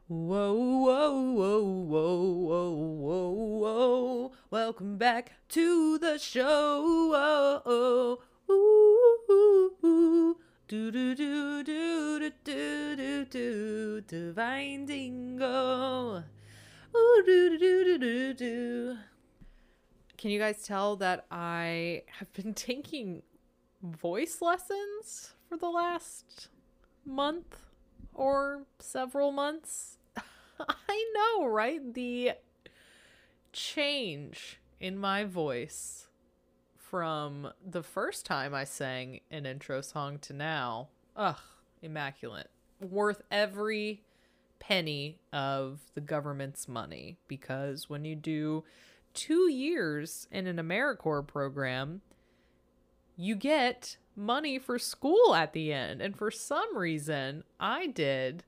Whoa, whoa, whoa, whoa, whoa, whoa, whoa. Welcome back to the show. Whoa, ooh, ooh, ooh. Do do do do do do do do. Divine Dingo. Ooh, do do do do do. Can you guys tell that I have been taking voice lessons for the last month or several months? I know, right? The change in my voice from the first time I sang an intro song to now, immaculate. Worth every penny of the government's money, because when you do 2 years in an AmeriCorps program, you get money for school at the end. And for some reason, I did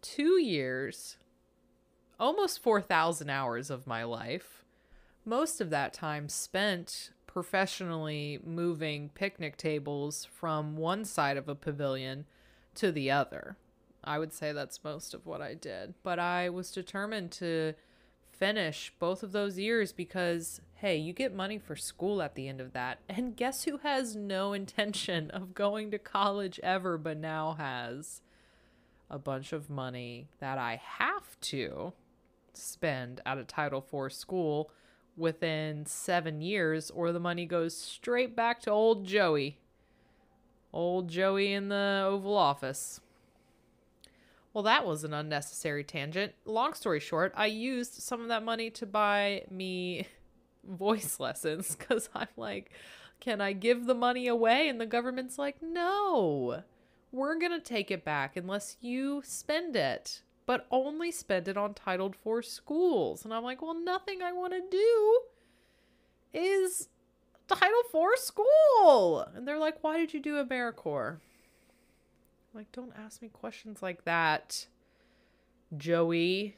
2 years, almost 4,000 hours of my life, most of that time spent professionally moving picnic tables from one side of a pavilion to the other. I would say that's most of what I did. But I was determined to finish both of those years because, hey, you get money for school at the end of that. And guess who has no intention of going to college ever, but now has a bunch of money that I have to spend at a Title IV school within 7 years, or the money goes straight back to old Joey. Old Joey in the Oval Office. Well, that was an unnecessary tangent. Long story short, I used some of that money to buy me voice lessons because I'm like, can I give the money away? And the government's like, no, we're going to take it back unless you spend it, but only spend it on Title IV schools. And I'm like, well, nothing I want to do is Title IV school. And they're like, why did you do AmeriCorps? Like, don't ask me questions like that, Joey.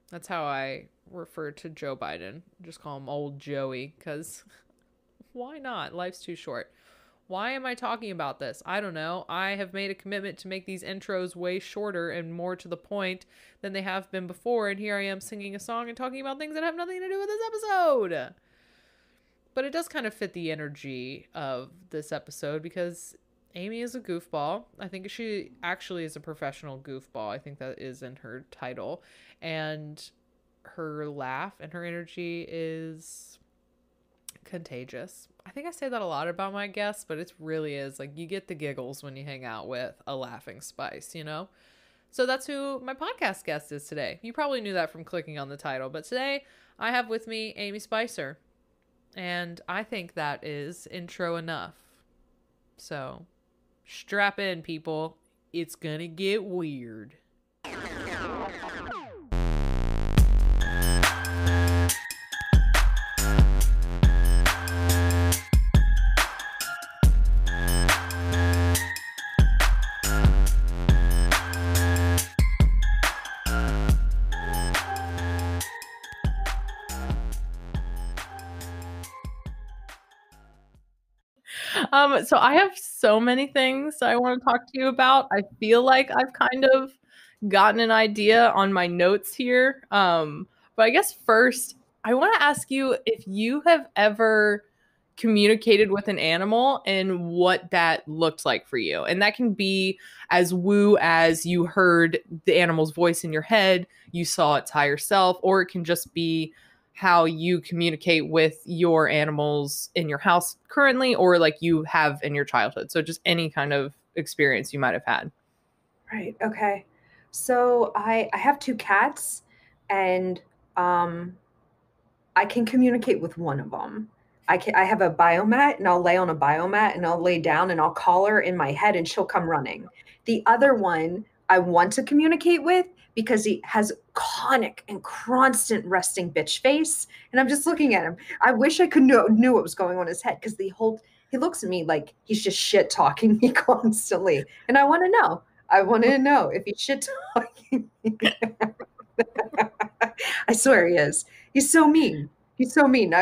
That's how I refer to Joe Biden. Just call him old Joey, because why not? Life's too short. Why am I talking about this? I don't know. I have made a commitment to make these intros way shorter and more to the point than they have been before, and here I am singing a song and talking about things that have nothing to do with this episode. But it does kind of fit the energy of this episode because Amy is a goofball. I think she actually is a professional goofball. I think that is in her title. And her laugh and her energy is contagious. I think I say that a lot about my guests, but it really is. Like, you get the giggles when you hang out with a laughing spice, you know? So that's who my podcast guest is today. You probably knew that from clicking on the title, but today I have with me Amy Spicer. And I think that is intro enough. So strap in, people. It's gonna get weird. So I have so many things I want to talk to you about. I feel like I've kind of gotten an idea on my notes here. But I guess first, I want to ask you if you have ever communicated with an animal and what that looked like for you. And that can be as woo as you heard the animal's voice in your head, you saw its higher self, or it can just be how you communicate with your animals in your house currently, or like you have in your childhood. So just any kind of experience you might have had. Right. Okay. So I have two cats, and I can communicate with one of them. I have a biomat, and I'll lay on a biomat, and I'll lay down, and I'll call her in my head, and she'll come running. The other one I want to communicate with because he has conic and constant resting bitch face, and I'm just looking at him. I wish I could knew what was going on in his head, because he looks at me like he's just shit talking me constantly, and I want to know. I want to know if he's shit talking. I swear he is. He's so mean. He's so mean.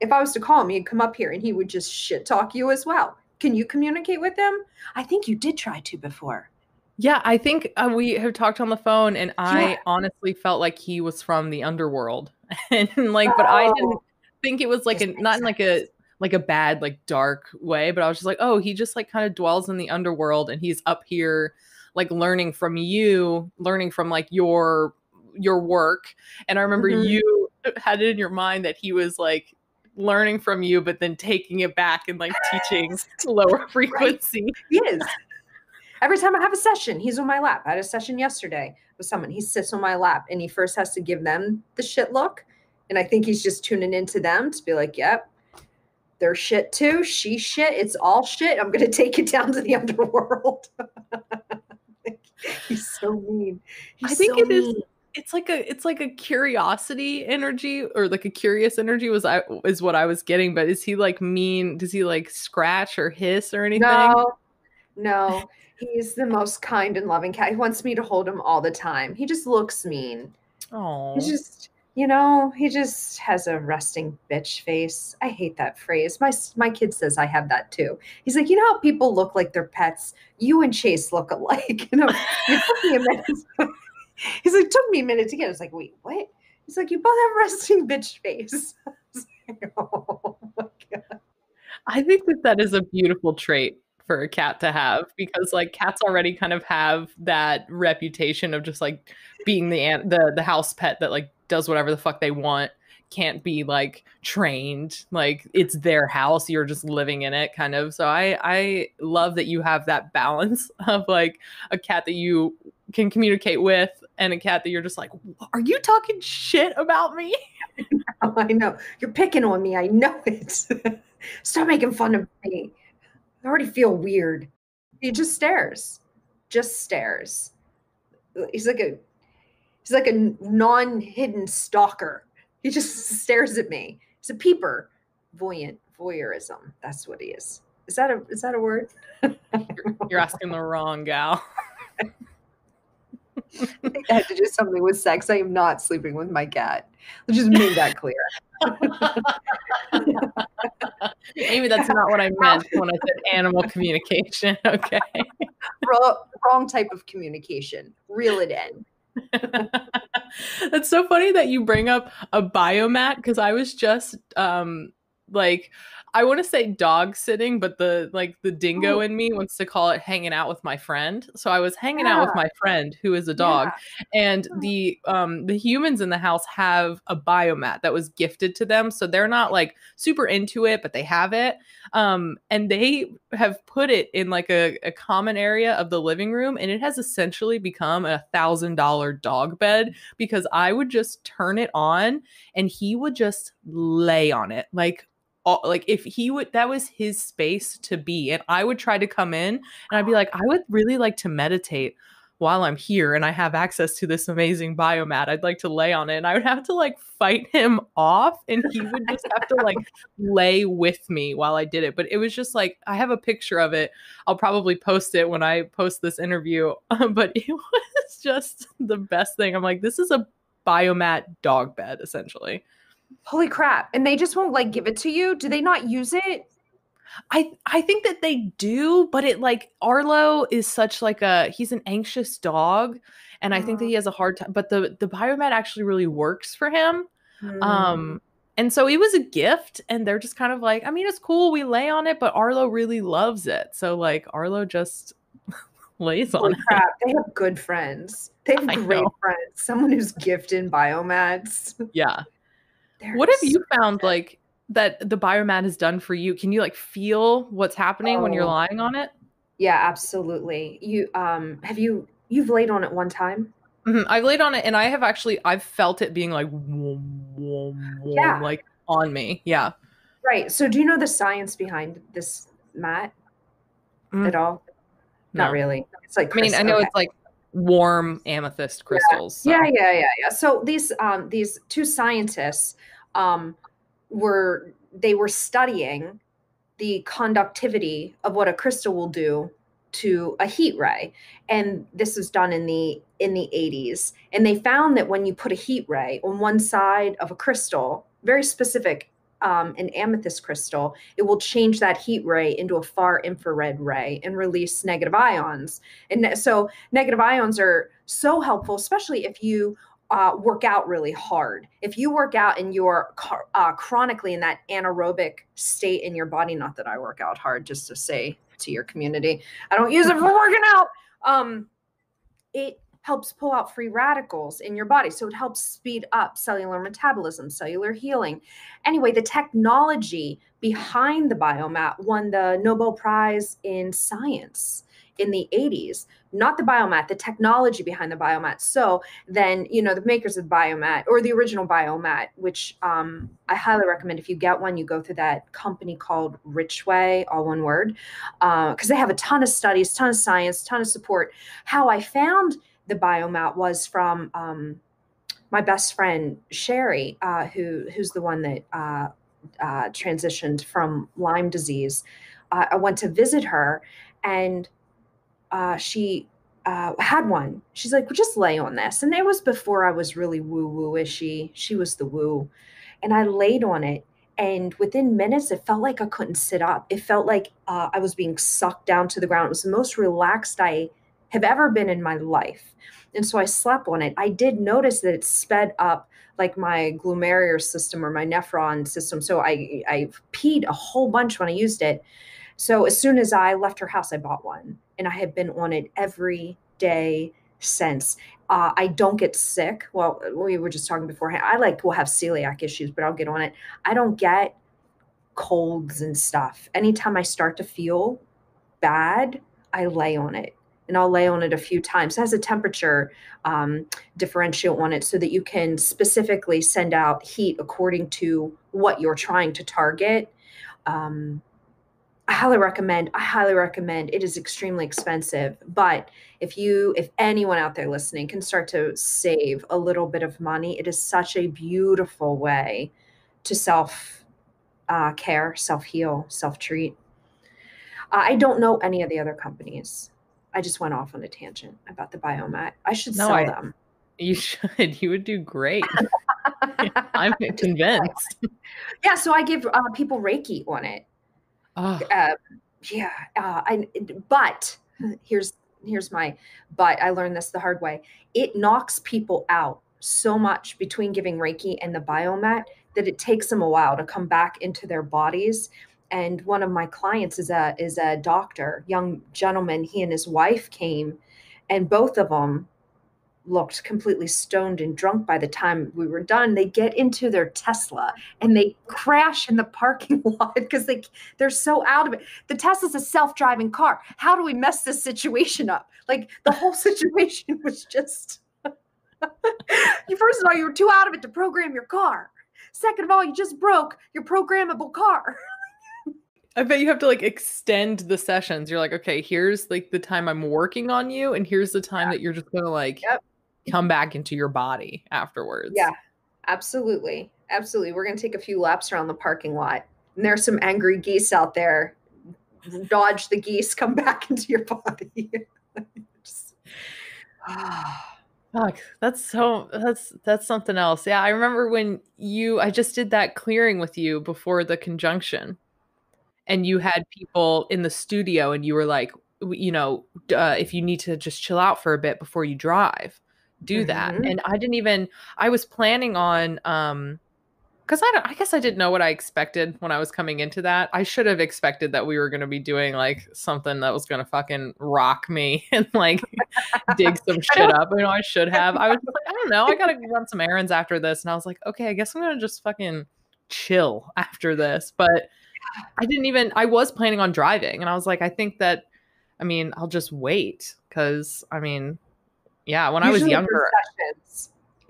If I was to call him, he'd come up here and he would just shit talk you as well. Can you communicate with him? I think you did try to before. Yeah, I think we have talked on the phone, and Yeah. I honestly felt like he was from the underworld, and like, but I didn't Oh, think it was like just a makes not in sense. like a bad like dark way, but I was just like, oh, he just like kind of dwells in the underworld, and he's up here like learning from you, learning from like your work, and I remember Hmm. you had it in your mind that he was like learning from you, but then taking it back and like teaching lower Right? frequency. He is. Every time I have a session, he's on my lap. I had a session yesterday with someone. He sits on my lap and he first has to give them the shit look. And I think he's just tuning into them to be like, yep, they're shit too. She's shit. It's all shit. I'm going to take it down to the underworld. He's so mean. I He's think so it is. mean. It's like a curiosity energy or like a curious energy was I is what I was getting. But is he like mean? Does he like scratch or hiss or anything? No, no. He's the most kind and loving cat. He wants me to hold him all the time. He just looks mean. He's Oh, just, he just has a resting bitch face. I hate that phrase. My kid says I have that too. He's like, you know how people look like their pets? You and Chase look alike. It took me a minute. He's like, took me a minute to get it. I was like, wait, what? He's like, you both have resting bitch face. I was like, oh my God. I think that that is a beautiful trait for a cat to have because like cats already kind of have that reputation of just like being the house pet that like does whatever the fuck they want, can't be like trained, like it's their house, you're just living in it kind of. So I love that you have that balance of like a cat that you can communicate with and a cat that you're just like, are you talking shit about me? Oh, I know. You're picking on me. I know it. Stop making fun of me. I already feel weird. He just stares. Just stares. He's like a he's like a non-hidden stalker. He just stares at me. He's a peeper. Voyeurism. That's what he is. Is that a word? You're asking the wrong gal. I think that had to do something with sex. I am not sleeping with my cat. Let's just make that clear. Maybe that's not what I meant when I said animal communication. Okay. Wrong type of communication. Reel it in. That's so funny that you bring up a biomat because I was just like I want to say dog sitting, but the like the dingo Oh, in me wants to call it hanging out with my friend. So I was hanging out yeah, with my friend who is a dog, yeah. and the humans in the house have a biomat that was gifted to them. So they're not like super into it, but they have it. And they have put it in like a common area of the living room, and it has essentially become $1,000 dog bed because I would just turn it on and he would just lay on it like if he would that was his space to be, and I would try to come in and I'd be like, I would really like to meditate while I'm here and I have access to this amazing biomat. I'd like to lay on it, and I would have to like fight him off, and he would just have to like lay with me while I did it. But it was just like I have a picture of it. I'll probably post it when I post this interview. But it was just the best thing. I'm like, this is a biomat dog bed essentially. Holy crap. And they just won't like give it to you? Do they not use it? I think that they do, but it like Arlo is such like a he's an anxious dog, and I think that Oh, he has a hard time. But the biomat actually really works for him. hmm. Um, and so it was a gift, and they're just kind of like, I mean, it's cool, we lay on it, but Arlo really loves it, so like Arlo just lays on Holy it. crap. They have good friends. They have I great know. friends. Someone who's gifted in biomats. Yeah. They're What have so you found like that the biomat has done for you? Can you like feel what's happening when you're oh lying on it? yeah, absolutely. You've laid on it one time? I've laid on it and I have actually I've felt it being like whoom, whoom, whoom, Yeah, like on me. Yeah. right. So do you know the science behind this mat at Mm, all? Not no. really. It's like I mean, I Chris. know Okay. it's like warm amethyst Yeah. crystals. Yeah, So yeah, yeah, yeah. So these two scientists um were studying the conductivity of what a crystal will do to a heat ray. And this was done in the 80s. And they found that when you put a heat ray on one side of a crystal, very specific an amethyst crystal, it will change that heat ray into a far infrared ray and release negative ions. And so negative ions are so helpful, especially if you work out really hard. If you work out and you're chronically in that anaerobic state in your body, not that I work out hard, just to say to your community, I don't use it for working out. It helps pull out free radicals in your body. So it helps speed up cellular metabolism, cellular healing. Anyway, the technology behind the biomat won the Nobel Prize in Science in the 80s. Not the biomat, the technology behind the biomat. So then, the makers of the biomat, or the original biomat, which I highly recommend, if you get one, you go through that company called Richway, all one word, because they have a ton of studies, ton of science, ton of support. How I found the biomat was from my best friend Sherry, who's the one that transitioned from Lyme disease. I went to visit her, and she had one. She's like, well, just lay on this. And it was before I was really woo-woo-ishy. She was the woo. And I laid on it. And within minutes, it felt like I couldn't sit up. It felt like I was being sucked down to the ground. It was the most relaxed I have ever been in my life. And so I slept on it. I did notice that it sped up like my glomerular system or my nephron system. So I peed a whole bunch when I used it. So as soon as I left her house, I bought one, and I have been on it every day since. I don't get sick. Well, we were just talking beforehand. will have celiac issues, but I'll get on it. I don't get colds and stuff. Anytime I start to feel bad, I lay on it, and I'll lay on it a few times. It has a temperature differential on it so that you can specifically send out heat according to what you're trying to target. I highly recommend. It is extremely expensive, but if anyone out there listening can start to save a little bit of money, it is such a beautiful way to self-care, self-heal, self-treat. I don't know any of the other companies. I just went off on a tangent about the biomat. I should sell them. You should. You would do great. I'm convinced. Yeah, so I give people Reiki on it. Oh. But here's my but. I learned this the hard way. It knocks people out so much between giving Reiki and the biomat that it takes them a while to come back into their bodies. And one of my clients is a doctor, young gentleman. He and his wife came, and both of them looked completely stoned and drunk by the time we were done. They get into their Tesla and they crash in the parking lot because they're so out of it. The Tesla's a self-driving car. How do we mess this situation up? Like, the whole situation was just first of all, you were too out of it to program your car. Second of all, you just broke your programmable car. I bet you have to extend the sessions. You're like, okay, here's the time I'm working on you, and here's the time that you're just gonna come back into your body afterwards. Yeah, absolutely. Absolutely. We're going to take a few laps around the parking lot. And there's some angry geese out there. Dodge the geese, come back into your body. Fuck, that's something else. Yeah, I remember when I just did that clearing with you before the conjunction, and you had people in the studio, and you were like, if you need to just chill out for a bit before you drive, do that. And I was planning on, because I guess I didn't know what I expected when I was coming into that. I should have expected that we were going to be doing something that was going to fucking rock me and dig some shit up. I should have. I was I don't know. I got to run some errands after this. And I was like, okay, I guess I'm going to just fucking chill after this. But I was planning on driving. And I was like, I think that, I'll just wait. Because, yeah, when usually I was younger,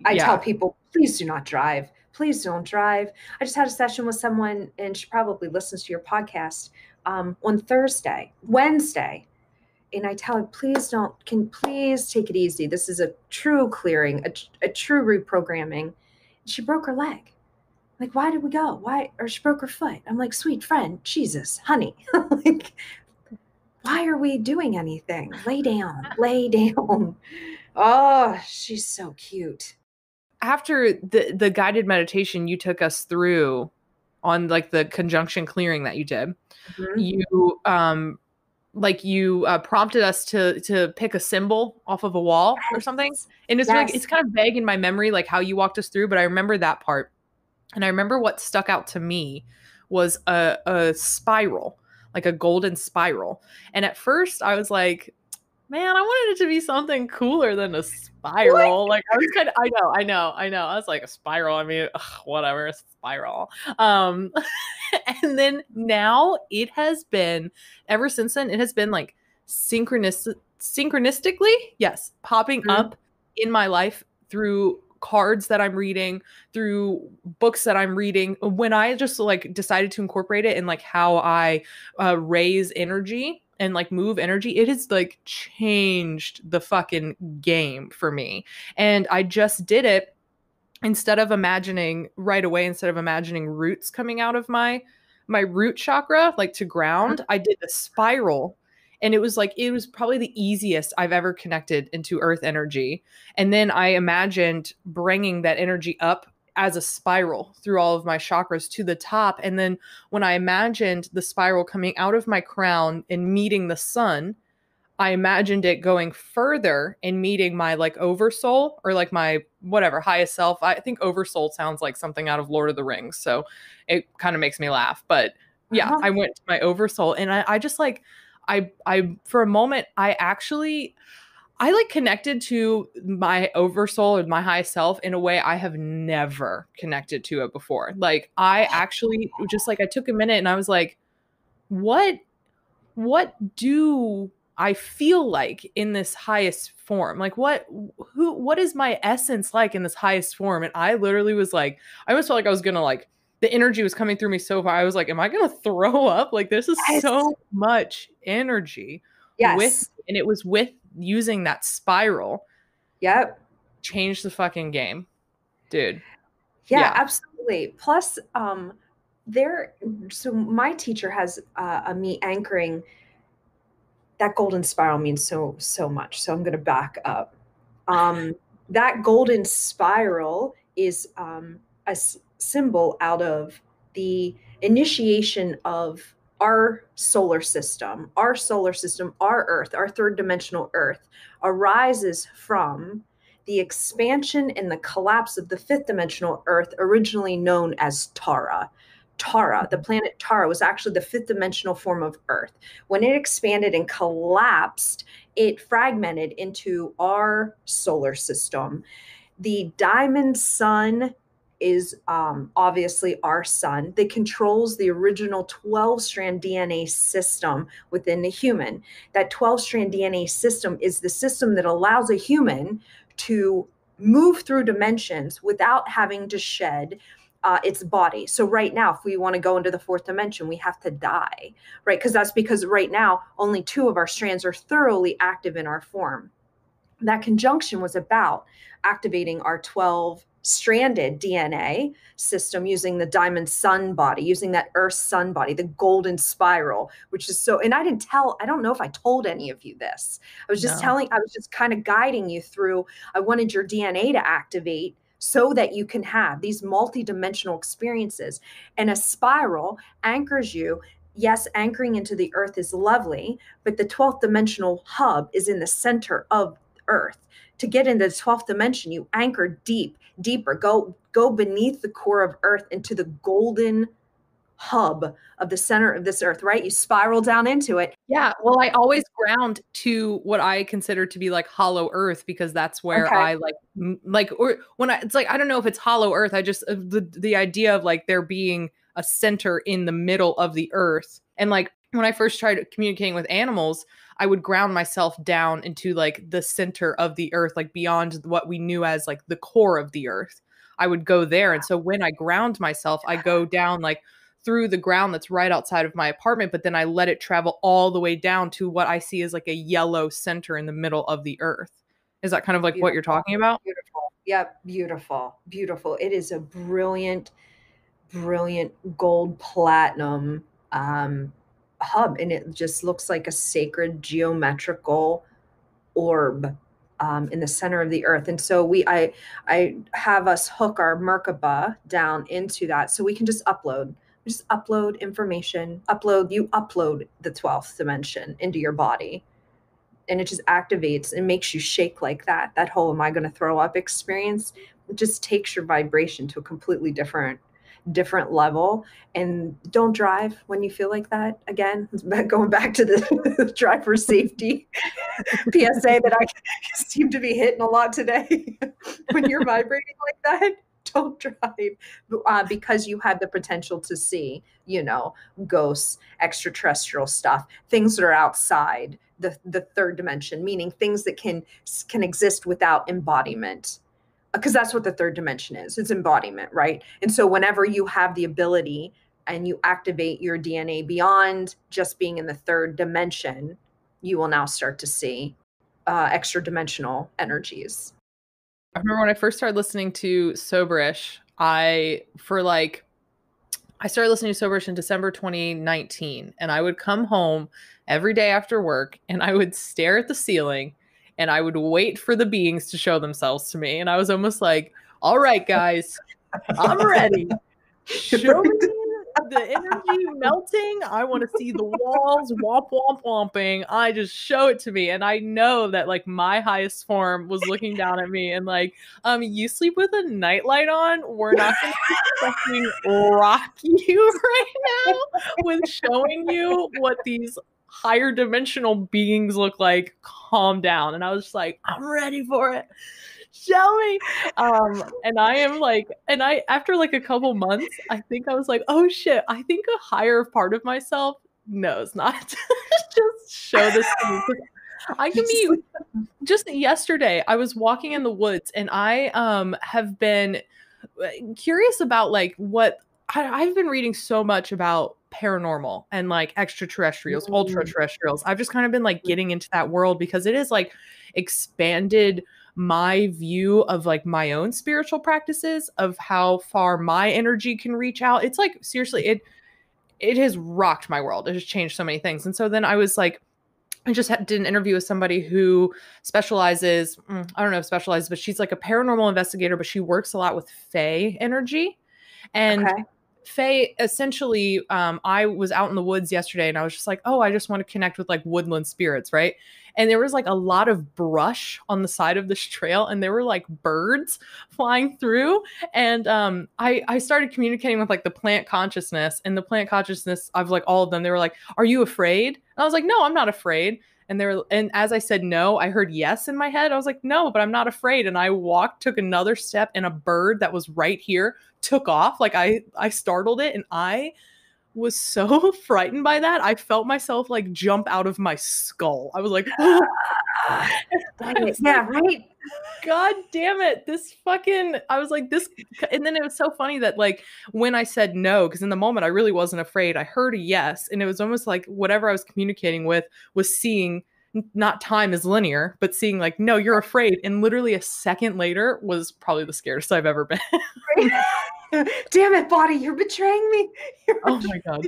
I tell people, please do not drive. Please don't drive. I just had a session with someone, and she probably listens to your podcast, on Wednesday. And I tell her, please take it easy. This is a true clearing, a true reprogramming. She broke her leg. Like, why did we go? Why? Or she broke her foot. I'm like, sweet friend, Jesus, honey. Why are we doing anything? Lay down. Oh, she's so cute. After the guided meditation you took us through on like the conjunction clearing that you did, Mhm. you like you prompted us to pick a symbol off of a wall or something. Yes. And it's like Yes. it's kind of vague in my memory, like how you walked us through, but I remember that part. And I remember what stuck out to me was a spiral, like a golden spiral. And at first I was like, man, I wanted it to be something cooler than a What? spiral. Like I was kind of, I know. I was like a spiral. I mean, ugh, whatever, a spiral. Um, and then now it has been, ever since then, it has been like synchronistically, yes, popping Mhm. up in my life through cards that I'm reading, through books that I'm reading. When I just like decided to incorporate it in like how I raise energy and like move energy, it has like changed the fucking game for me. And I just did it instead of imagining right away, instead of imagining roots coming out of my root chakra like to ground, I did a spiral. And it was like it was probably the easiest I've ever connected into earth energy. And then I imagined bringing that energy up as a spiral through all of my chakras to the top. And then when I imagined the spiral coming out of my crown and meeting the sun, I imagined it going further and meeting my like oversoul or like my whatever highest self. I think oversoul sounds like something out of Lord of the Rings, so it kind of makes me laugh. But yeah, Uh-huh. I went to my oversoul, and I just like I for a moment I like connected to my oversoul or my highest self in a way I have never connected to it before. Like I actually just like I took a minute and I was like, what do I feel like in this highest form? Like what is my essence like in this highest form? And I literally was like, I almost felt like I was gonna like the energy was coming through me so far. I was like, am I gonna throw up? Like this is Yes. so much energy with, Yes. and it was with using that spiral, Yep. changed the fucking game, dude. Yeah, Yeah. absolutely. Plus, there, so my teacher has a me anchoring. That golden spiral means so much. So I'm going to back up. Um, that golden spiral is symbol out of the initiation of our solar system. Our solar system, our Earth, our third dimensional Earth, arises from the expansion and the collapse of the fifth dimensional Earth, originally known as Tara. Tara, the planet Tara, was actually the fifth dimensional form of Earth. When it expanded and collapsed, it fragmented into our solar system. The diamond sun is obviously our sun that controls the original 12 strand DNA system within the human. That 12 strand DNA system is the system that allows a human to move through dimensions without having to shed its body. So right now, if we want to go into the fourth dimension, we have to die, right? Because right now only two of our strands are thoroughly active in our form. That conjunction was about activating our 12 stranded DNA system using the diamond sun body, using that earth sun body, the golden spiral, which is so, and I don't know if I told any of you this. No. I was just kind of guiding you through. I wanted your DNA to activate so that you can have these multidimensional experiences. And a spiral anchors you. Yes, anchoring into the earth is lovely, but the 12th dimensional hub is in the center of Earth. To get into the 12th dimension, you anchor deeper. Go beneath the core of Earth into the golden hub of the center of this Earth, right? You spiral down into it. Yeah, well, I always ground to what I consider to be like hollow earth because that's where Okay. I like like or when I it's like I don't know if it's hollow earth. I just the idea of like there being a center in the middle of the earth. And like when I first tried communicating with animals, I would ground myself down into like the center of the earth, like beyond what we knew as like the core of the earth. I would go there. And so when I ground myself, I go down like through the ground that's right outside of my apartment, but then I let it travel all the way down to what I see as like a yellow center in the middle of the earth. Is that kind of like what you're Beautiful. talking about? Beautiful. Yep. Beautiful. Beautiful. It is a brilliant gold platinum hub. And it just looks like a sacred geometrical orb in the center of the earth. And so I have us hook our Merkaba down into that so we can just upload. just upload information, you upload the 12th dimension into your body, and it just activates and makes you shake like that. That whole am I going to throw up experience, it just takes your vibration to a completely different level. And don't drive when you feel like that. Again, going back to the driver safety PSA that I seem to be hitting a lot today. When you're vibrating like that, don't drive, because you have the potential to see, ghosts, extraterrestrial stuff, things that are outside the third dimension, meaning things that can exist without embodiment, because that's what the third dimension is. It's embodiment, right? And so whenever you have the ability and you activate your DNA beyond just being in the third dimension, you will now start to see extra dimensional energies. I remember when I first started listening to Soberish, I started listening to Soberish in December 2019, and I would come home every day after work and I would stare at the ceiling and I would wait for the beings to show themselves to me. And I was almost like, all right, guys, I'm ready. Show me the energy melting. I want to see the walls womp womp womping. I just show it to me. And I know that like my highest form was looking down at me and like, you sleep with a nightlight on. We're not gonna fucking rock you right now with showing you what these higher dimensional beings look like. Calm down. And I was just like, I'm ready for it. Show me. And I am like, and I, after like a couple months, I think I was like, oh shit, I think a higher part of myself knows not to just show this to me. I can be, just yesterday, I was walking in the woods and I have been curious about like what, I've been reading so much about paranormal and like extraterrestrials, ultra terrestrials. I've just kind of been like getting into that world because it is like expanded my view of like my own spiritual practices, of how far my energy can reach out. It's like seriously, it has rocked my world. It has changed so many things. And so then I was like, I just did an interview with somebody who specializes, I don't know if specializes, but she's like a paranormal investigator, but she works a lot with Fae energy. And Okay. Fae, essentially, I was out in the woods yesterday and I was just like, oh, I just want to connect with like woodland spirits, right? And there was like a lot of brush on the side of this trail and there were like birds flying through. And I started communicating with like the plant consciousness, and the plant consciousness of like all of them, they were like, are you afraid? And I was like, no, I'm not afraid. And as I said no, I heard yes in my head. I was like, no, but I'm not afraid. And I took another step, and a bird that was right here took off. Like I startled it, and I was so frightened by that. I felt myself like jump out of my skull. I was like, oh. Yeah, right. God damn it. I was like, this. And then it was so funny that like when I said no, because in the moment I really wasn't afraid, I heard a yes. And it was almost like whatever I was communicating with was seeing not time as linear, but seeing like, no, you're afraid. And literally a second later was probably the scariest I've ever been. Damn it, body, you're betraying me. Oh my God.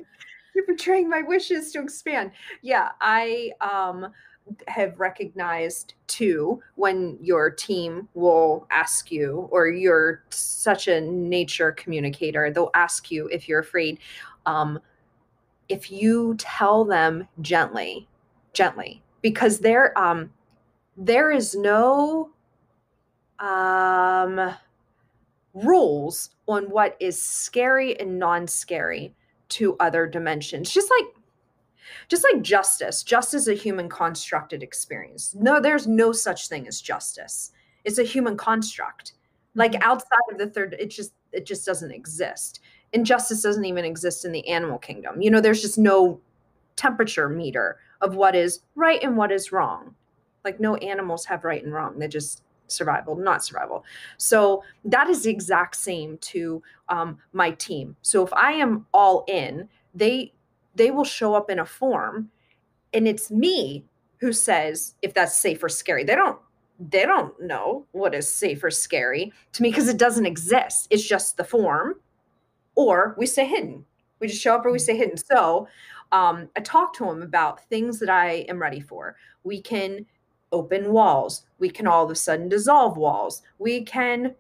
You're betraying my wishes to expand. Yeah, I have recognized too when your team will ask you, or you're such a nature communicator, they'll ask you if you're afraid. If you tell them gently, because there is no rules on what is scary and non-scary to other dimensions. Just like justice. Justice is a human constructed experience. No, there's no such thing as justice. It's a human construct. Like outside of the third, it just doesn't exist. Injustice doesn't even exist in the animal kingdom. There's just no temperature meter of what is right and what is wrong. Like no animals have right and wrong. They're just survival, not survival. So that is the exact same to my team. So if I am all in, they will show up in a form, and it's me who says if that's safe or scary. They don't know what is safe or scary to me because it doesn't exist. It's just the form, or we stay hidden. We just show up or we stay hidden. So I talk to them about things that I am ready for. We can open walls. We can all of a sudden dissolve walls. We can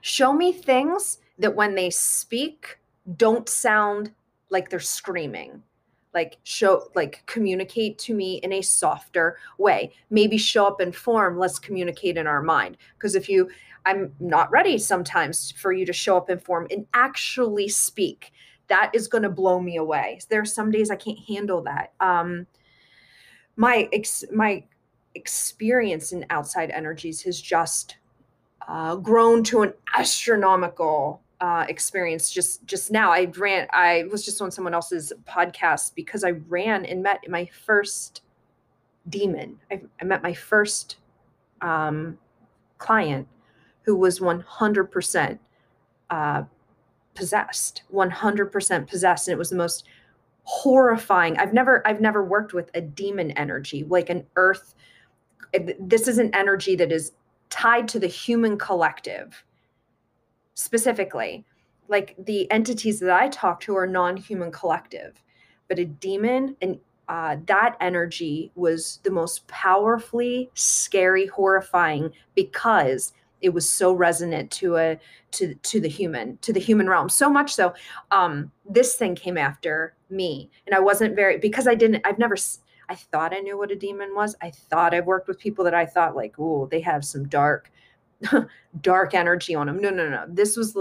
show me things that when they speak, don't sound like they're screaming. Like communicate to me in a softer way. Maybe show up in form, let's communicate in our mind. Because I'm not ready sometimes for you to show up in form and actually speak. That is going to blow me away. There's some days I can't handle that. My experience in outside energies has just grown to an astronomical experience. Just now, I was just on someone else's podcast because I ran and met my first demon. I met my first client who was 100% possessed, 100% possessed, and it was the most horrifying. I've never worked with a demon energy, like an earth. This is an energy that is tied to the human collective specifically. Like the entities that I talk to are non-human collective, but a demon, and that energy was the most powerfully scary, horrifying, because it was so resonant to the human realm. So much so, this thing came after me, and I wasn't very, because I thought I knew what a demon was. I thought I've worked with people that I thought like, oh, they have some dark energy on them. No. This was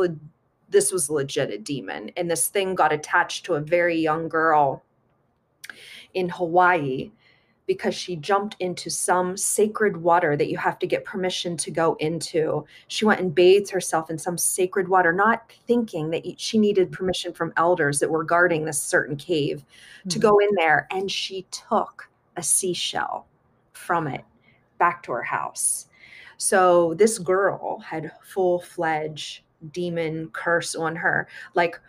legit a demon. And this thing got attached to a very young girl in Hawaii because she jumped into some sacred water that you have to get permission to go into. She went and bathed herself in some sacred water, not thinking that she needed permission from elders that were guarding this certain cave to go in there. And she took a seashell from it back to her house. So this girl had full-fledged demon curse on her. Like,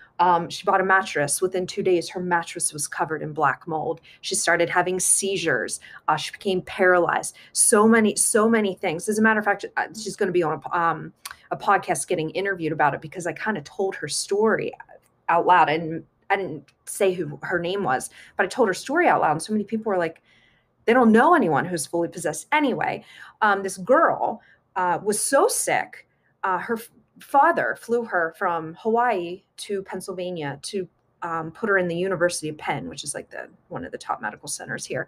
she bought a mattress. Within 2 days, her mattress was covered in black mold. She started having seizures. She became paralyzed. So many things. As a matter of fact, she's going to be on a podcast getting interviewed about it, because I kind of told her story out loud. And I didn't say who her name was, but I told her story out loud. And so many people were like, they don't know anyone who's fully possessed. Anyway, this girl was so sick. Her father flew her from Hawaii to Pennsylvania to put her in the University of Penn, which is like one of the top medical centers here.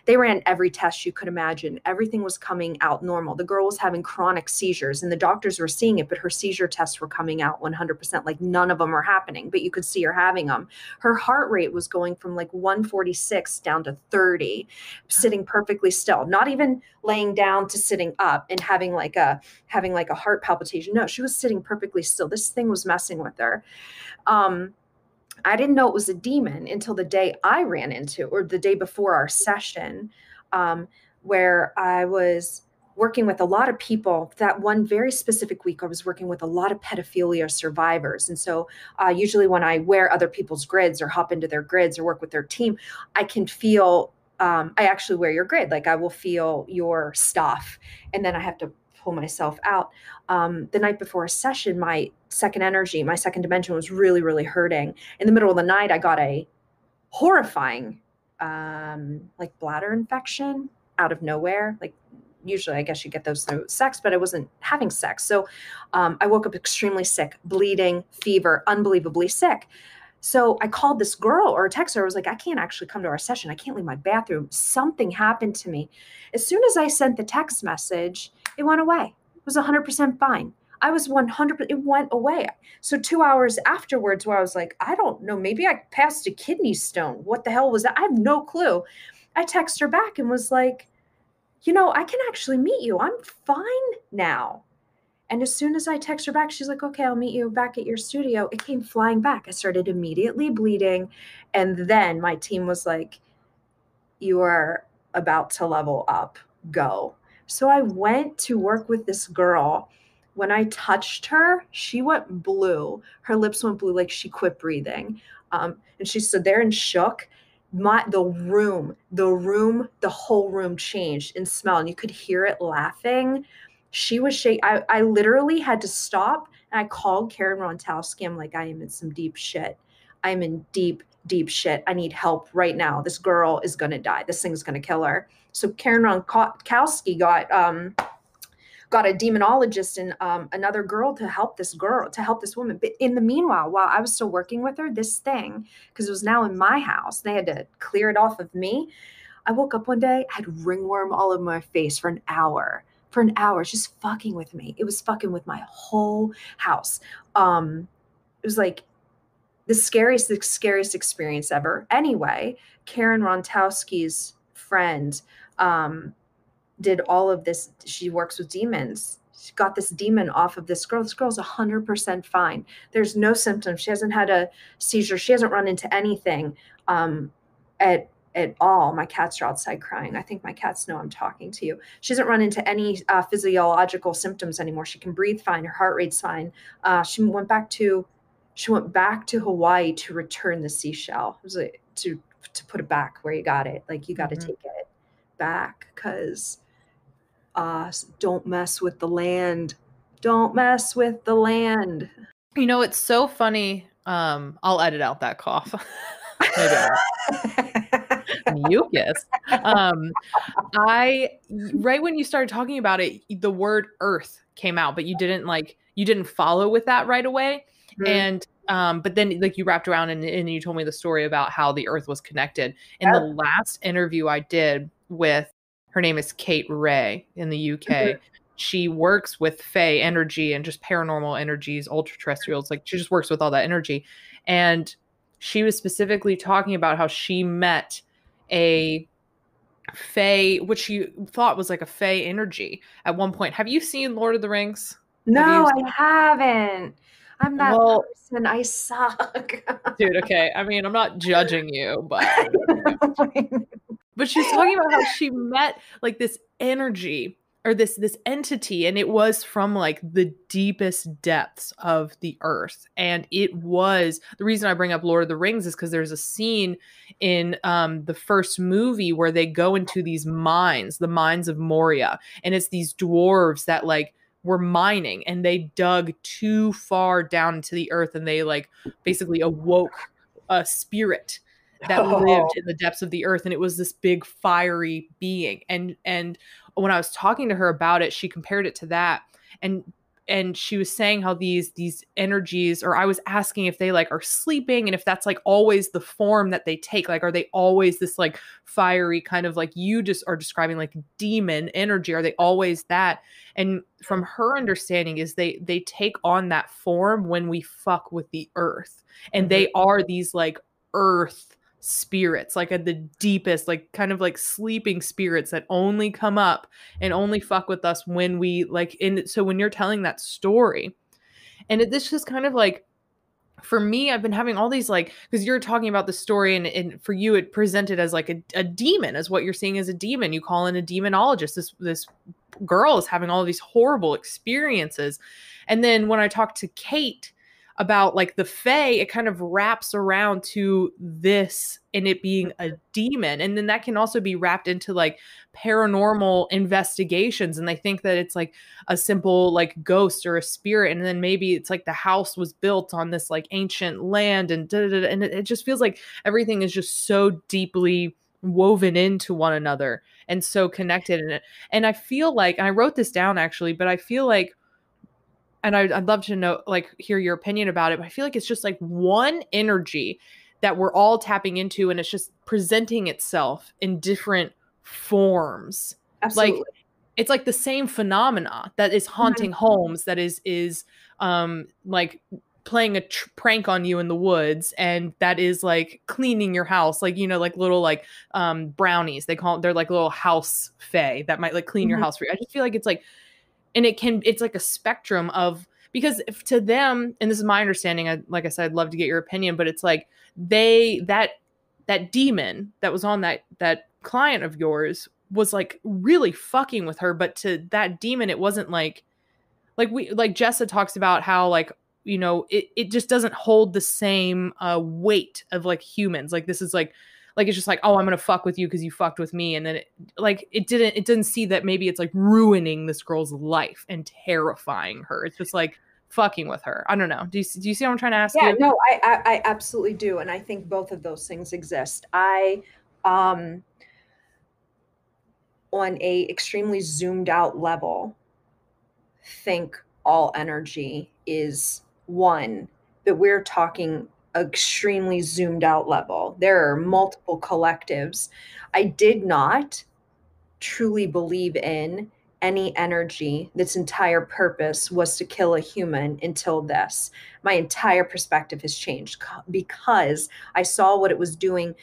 They ran every test you could imagine. Everything was coming out normal. The girl was having chronic seizures, and the doctors were seeing it, but her seizure tests were coming out 100%. Like none of them were happening, but you could see her having them. Her heart rate was going from like 146 down to 30, sitting perfectly still, not even laying down to sitting up and having like a heart palpitation. No, she was sitting perfectly still. This thing was messing with her. I didn't know it was a demon until the day I ran into, or the day before our session, where I was working with a lot of people. That one very specific week, I was working with a lot of pedophilia survivors. And so usually when I wear other people's grids or hop into their grids or work with their team, I can feel, I actually wear your grid. Like I will feel your stuff, and then I have to pull myself out. The night before a session, my second energy, my second dimension was really, really hurting. In the middle of the night, I got a horrifying, like bladder infection out of nowhere. Like usually I guess you get those through sex, but I wasn't having sex. So I woke up extremely sick, bleeding, fever, unbelievably sick. So I called this girl or a texter. I was like, I can't actually come to our session. I can't leave my bathroom. Something happened to me. As soon as I sent the text message, it went away. It was 100% fine. I was 100%, it went away. So 2 hours afterwards, where I was like, I don't know, maybe I passed a kidney stone. What the hell was that? I have no clue. I texted her back and was like, I can actually meet you. I'm fine now. And as soon as I text her back, she's like, okay, I'll meet you back at your studio. It came flying back. I started immediately bleeding. And then my team was like, you are about to level up. Go. So I went to work with this girl. When I touched her, she went blue. Her lips went blue, like she quit breathing. And she stood there and shook. The whole room changed in smell, and you could hear it laughing. She was shaking. I literally had to stop, and I called Karen Rontowski. I'm like, I am in some deep shit. I'm in deep, deep shit. I need help right now. This girl is going to die. This thing's going to kill her. So Karen Rontowski got got a demonologist and another girl to help this woman. But in the meanwhile, while I was still working with her, this thing, because it was now in my house, they had to clear it off of me. I woke up one day, I had ringworm all over my face for an hour. For an hour, just fucking with me. It was fucking with my whole house. It was like the scariest experience ever. Anyway, Karen Rontowski's friend did all of this. She works with demons. She got this demon off of this girl. This girl's 100% fine. There's no symptoms. She hasn't had a seizure. She hasn't run into anything at all. My cats are outside crying. I think my cats know I'm talking to you. She hasn't run into any physiological symptoms anymore. She can breathe fine. Her heart rate's fine. She went back to Hawaii to return the seashell. It was like, to put it back where you got it. Like, you got to take it back, because don't mess with the land. Don't mess with the land. You know, it's so funny. I'll edit out that cough. Maybe mucus. Right when you started talking about it, the word earth came out, but you didn't follow with that right away. And but then, like, you wrapped around and you told me the story about how the earth was connected. In the last interview I did with, her name is Kate Ray in the UK. She works with Fae Energy and just paranormal energies, ultra terrestrials. Like, she just works with all that energy. And she was specifically talking about how she met a Fae, which she thought was like a Fae energy at one point. Have you seen Lord of the Rings? No, I haven't. I'm that person. I suck. Dude, okay. I mean, I'm not judging you, but but she's talking about how she met like this energy or this entity, and it was from like the deepest depths of the earth. And it was, the reason I bring up Lord of the Rings is because there's a scene in the first movie where they go into these mines, the mines of Moria, and it's these dwarves that like were mining, and they dug too far down into the earth, and they like basically awoke a spirit that lived in the depths of the earth, and it was this big fiery being. And when I was talking to her about it, she compared it to that, and she was saying how these energies, or I was asking if they like are sleeping, and if that's like always the form that they take. Like, are they always this like fiery kind of, like you just are describing, like demon energy? Are they always that? And from her understanding is they take on that form when we fuck with the earth, and they are these like earth spirits, like at the deepest, like kind of like sleeping spirits that only come up and only fuck with us when we like in. So when you're telling that story, and this just kind of like, for me, I've been having all these like, because you're talking about the story, and for you it presented as like a demon, as what you're seeing as a demon. You call in a demonologist. This girl is having all of these horrible experiences. And then when I talked to Kate about like the Fae, it kind of wraps around to this and it being a demon. And then that can also be wrapped into like paranormal investigations. And they think that it's like a simple like ghost or a spirit. And then maybe it's like the house was built on this like ancient land, and and it just feels like everything is just so deeply woven into one another and so connected in it. And I feel like, and I wrote this down actually, but I feel like, and I'd love to know, like, hear your opinion about it, but I feel like it's just like one energy that we're all tapping into, and it's just presenting itself in different forms. Absolutely. Like, it's like the same phenomena that is haunting homes, that is like playing a prank on you in the woods, and that is like cleaning your house, like, you know, like little like brownies, they're like little house fae that might like clean your house for you. I just feel like it's like, and it's like a spectrum of, because if to them, and this is my understanding, like I said, I'd love to get your opinion, but it's like that demon that was on that client of yours was like really fucking with her. But to that demon, it wasn't like Jessa talks about how, like, you know, it just doesn't hold the same weight of like humans. Like, this is like it's just like, oh, I'm gonna fuck with you because you fucked with me. And then it didn't see that maybe it's like ruining this girl's life and terrifying her. It's just like fucking with her. I don't know. Do you see what I'm trying to ask you? Yeah, no, I absolutely do. And I think both of those things exist. On a extremely zoomed out level, think all energy is one, that we're talking extremely zoomed out level. There are multiple collectives. I did not truly believe in any energy that's entire purpose was to kill a human until this. My entire perspective has changed because I saw what it was doing.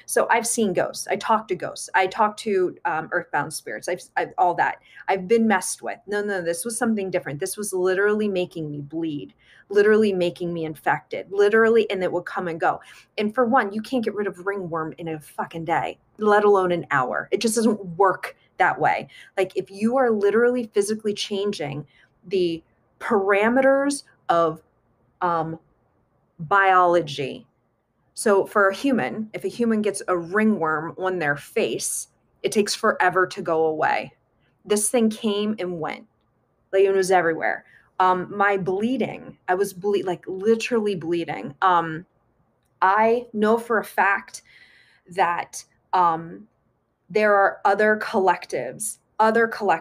So I've seen ghosts. I talk to ghosts. I talk to earthbound spirits. I've all that. I've been messed with. No, this was something different. This was literally making me bleed, literally making me infected, literally, and it would come and go. And for one, you can't get rid of ringworm in a fucking day, let alone an hour. It just doesn't work that way. Like if you are literally physically changing the parameters of biology. So for a human, if a human gets a ringworm on their face, it takes forever to go away. This thing came and went. Like it was everywhere. My bleeding, I was like literally bleeding. I know for a fact that there are other collectives.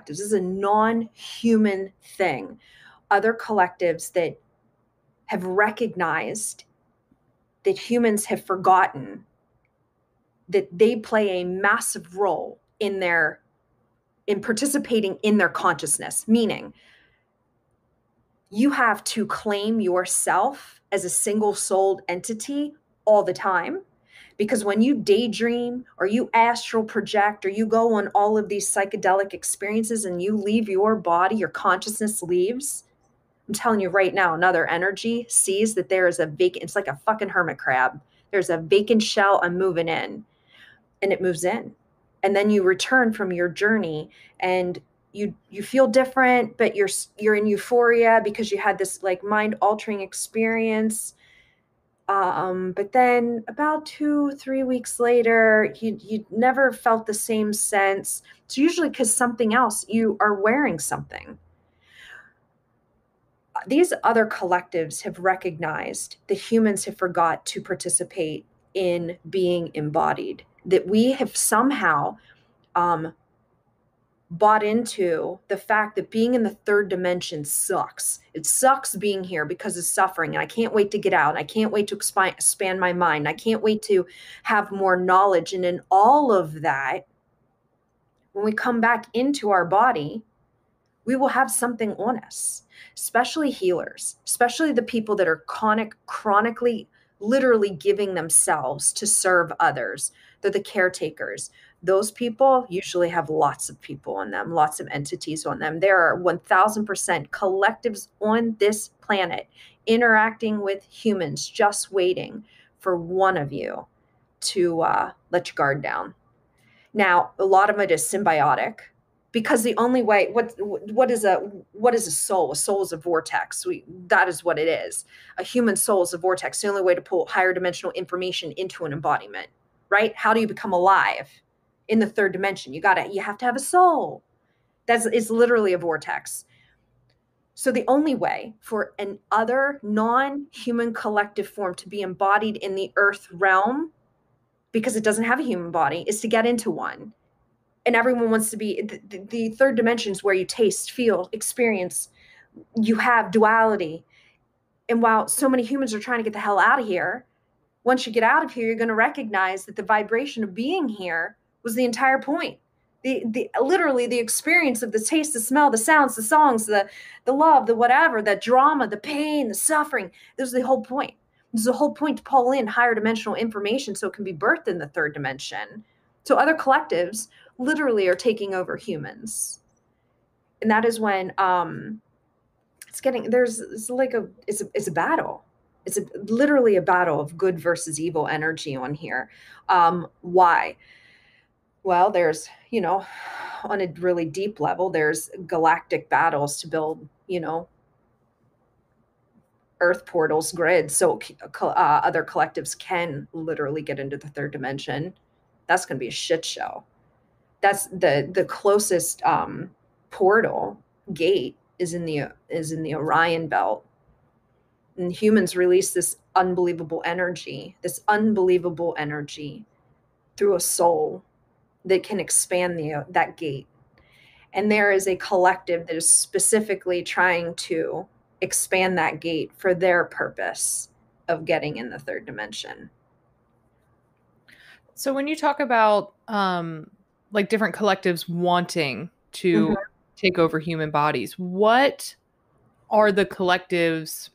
This is a non-human thing. Other collectives that have recognized that humans have forgotten that they play a massive role in participating in their consciousness, meaning you have to claim yourself as a single-souled entity all the time. Because when you daydream or you astral project or you go on all of these psychedelic experiences and you leave your body, your consciousness leaves, I'm telling you right now, another energy sees that there is a vacant, it's like a fucking hermit crab. There's a vacant shell, I'm moving in, and it moves in. And then you return from your journey and you feel different, but you're in euphoria because you had this like mind altering experience. But then about 2-3 weeks later, you never felt the same sense. It's usually because something else, you are wearing something. These other collectives have recognized that humans have forgot to participate in being embodied, that we have somehow bought into the fact that being in the third dimension sucks. It sucks being here because of suffering. And I can't wait to get out. I can't wait to expand my mind. I can't wait to have more knowledge. And in all of that, when we come back into our body, we will have something on us, especially healers, especially the people that are chronically, literally giving themselves to serve others. They're the caretakers. Those people usually have lots of people on them, lots of entities on them. There are 1000% collectives on this planet interacting with humans, just waiting for one of you to let your guard down. Now, a lot of it is symbiotic, because the only way, what is a soul? A soul is a vortex. That is what it is. A human soul is a vortex. The only way to pull higher dimensional information into an embodiment, right? How do you become alive in the third dimension? You have to have a soul. It's literally a vortex. So the only way for an other non-human collective form to be embodied in the earth realm, because it doesn't have a human body, is to get into one. And everyone wants to be, the third dimension is where you taste, feel, experience. You have duality. And while so many humans are trying to get the hell out of here, once you get out of here, you're going to recognize that the vibration of being here was the entire point. Literally the experience of the taste, the smell, the sounds, the songs, the love, the whatever, the drama, the pain, the suffering. This is the whole point. This is the whole point, to pull in higher dimensional information so it can be birthed in the third dimension. So other collectives literally are taking over humans. And that is when it's a battle. It's literally a battle of good versus evil energy on here. Why? Well, there's, on a really deep level, there's galactic battles to build, earth portals, grids, so other collectives can literally get into the third dimension. That's going to be a shit show. That's the closest portal gate is in the Orion belt. And humans release this unbelievable energy through a soul that can expand that gate. And there is a collective that is specifically trying to expand that gate for their purpose of getting in the third dimension. So when you talk about like different collectives wanting to Mhm. take over human bodies, what are the collectives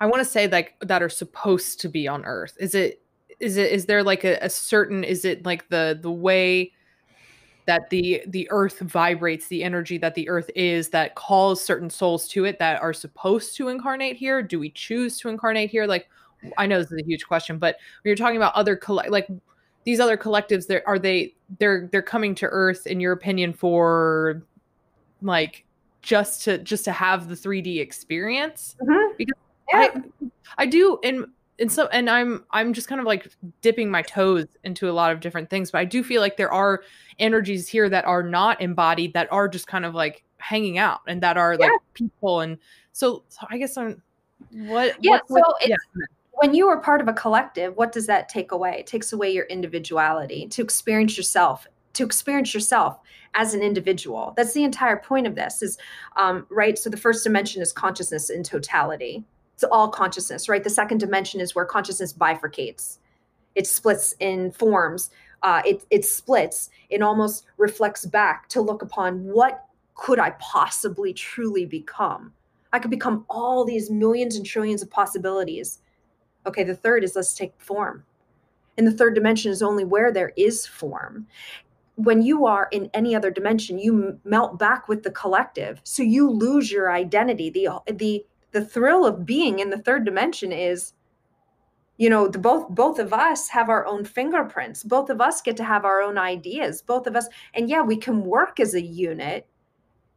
I want to say like that are supposed to be on Earth? Is there like a certain is it like the way that the earth vibrates, the energy that the earth is that calls certain souls to it that are supposed to incarnate here? Do we choose to incarnate here? Like I know this is a huge question, but when you're talking about like these other collectives, they're coming to earth in your opinion for like just to have the 3D experience? Mhm. Because Yeah. I do and so and I'm just kind of like dipping my toes into a lot of different things, but I do feel like there are energies here that are not embodied, that are just kind of like hanging out and that are Yeah. like people. And so I guess I'm Yeah. what's So with yeah. it's when you are part of a collective, what does that take away? It takes away your individuality to experience yourself as an individual. That's the entire point of this is, right. So the first dimension is consciousness in totality. It's all consciousness, right? The second dimension is where consciousness bifurcates. It splits in forms. It splits. It almost reflects back to look upon what could I possibly truly become. I could become all these millions and trillions of possibilities. Okay, the third is let's take form. And the third dimension is only where there is form. When you are in any other dimension, you melt back with the collective. So you lose your identity. The thrill of being in the third dimension is, both of us have our own fingerprints. Both of us get to have our own ideas. Both of us, and yeah, we can work as a unit,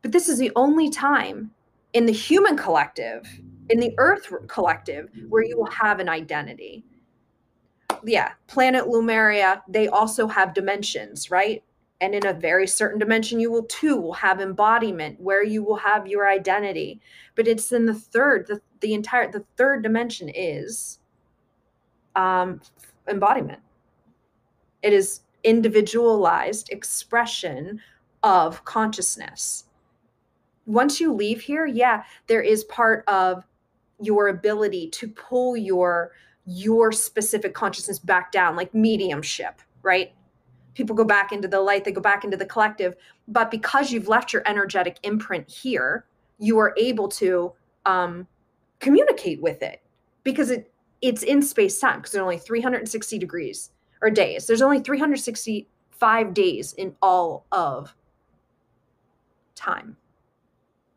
but this is the only time in the human collective, in the earth collective, where you will have an identity. Yeah, planet Lumeria, they also have dimensions, right? And in a very certain dimension, you will have embodiment where you will have your identity. But it's in the third, the third dimension is um, embodiment. It is individualized expression of consciousness. Once you leave here, yeah, there is part of your ability to pull your specific consciousness back down, like mediumship, right? People go back into the light, they go back into the collective, but because you've left your energetic imprint here, you are able to communicate with it because it's in space time, because there's only 360 degrees or days. There's only 365 days in all of time,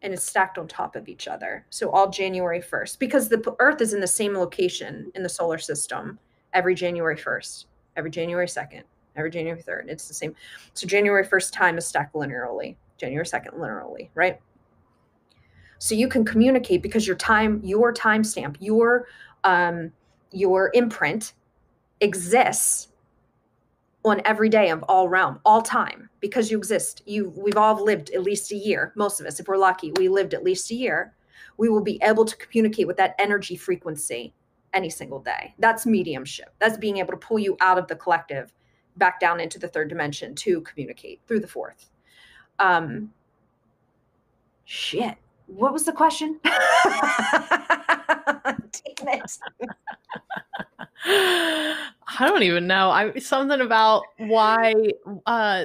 and it's stacked on top of each other. So all January 1st, because the Earth is in the same location in the solar system every January 1st, every January 2nd, every January 3rd. It's the same. So January 1st time is stacked linearly, January 2nd linearly, right? So you can communicate because your timestamp, your imprint exists on every day of all realm, all time, because you exist. We've all lived at least a year. Most of us, if we're lucky, we lived at least a year. We will be able to communicate with that energy frequency any single day. That's mediumship. That's being able to pull you out of the collective back down into the third dimension to communicate through the fourth. Shit. What was the question? Damn it. I don't even know. I something about why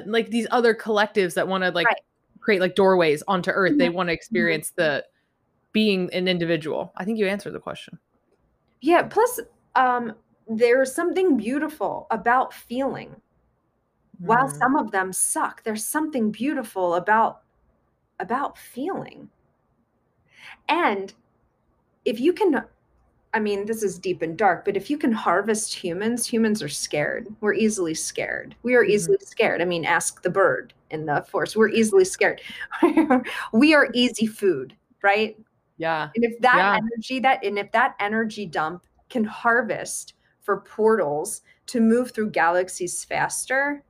like these other collectives that want to like Right. create like doorways onto earth, they Mhm. want to Mhm. experience the being an individual. I think you answered the question. Yeah. Plus, um, there's something beautiful about feeling. While Hmm. some of them suck, there's something beautiful about feeling. And if you can, I mean, this is deep and dark, but if you can harvest humans, humans are scared. We're easily scared. We are Mhm. easily scared. I mean, ask the bird in the forest. We're easily scared. We are easy food, right? Yeah. And Yeah. if that energy dump can harvest for portals to move through galaxies faster,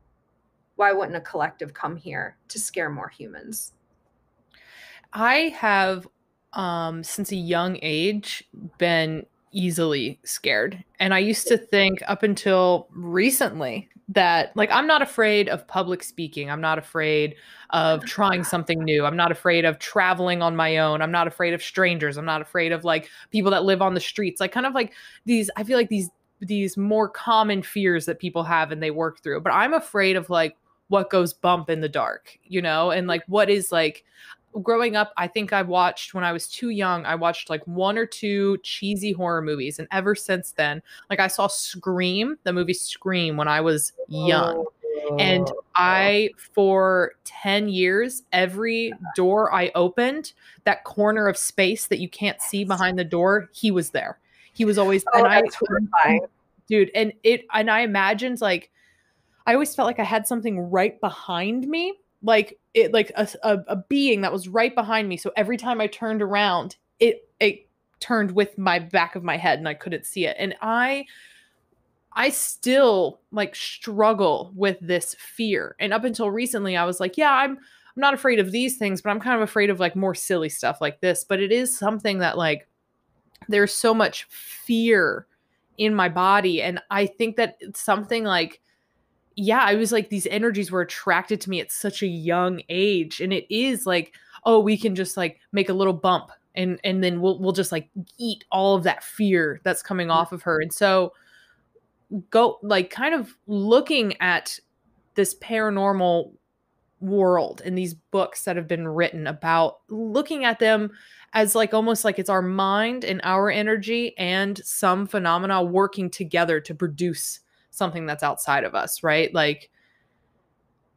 why wouldn't a collective come here to scare more humans? I have since a young age been easily scared. And I used to think up until recently that like I'm not afraid of public speaking. I'm not afraid of trying something new. I'm not afraid of traveling on my own. I'm not afraid of strangers. I'm not afraid of like people that live on the streets. Like kind of like these I feel like these more common fears that people have and they work through. But I'm afraid of like what goes bump in the dark, you know? And like what is like growing up, I think I watched when I was too young, I watched like one or two cheesy horror movies. And ever since then, like I saw Scream, the movie Scream, when I was young. And I, for 10 years, every door I opened, that corner of space that you can't see behind the door, he was there. He was always, and Oh, that's horrifying. dude, and I imagined like, I always felt like I had something right behind me, like it, like a being that was right behind me. So every time I turned around, it turned with my back of my head, and I couldn't see it. And I still like struggle with this fear. And up until recently, I was like, yeah, I'm not afraid of these things, but I'm kind of afraid of like more silly stuff like this. But it is something that like there's so much fear in my body, and I think that it's something like yeah, I was like these energies were attracted to me at such a young age. And it is like, oh, we can just like make a little bump and then we'll just like eat all of that fear that's coming off of her. And so go like kind of looking at this paranormal world and these books that have been written about looking at them as like almost like it's our mind and our energy and some phenomena working together to produce something that's outside of us, right? Like,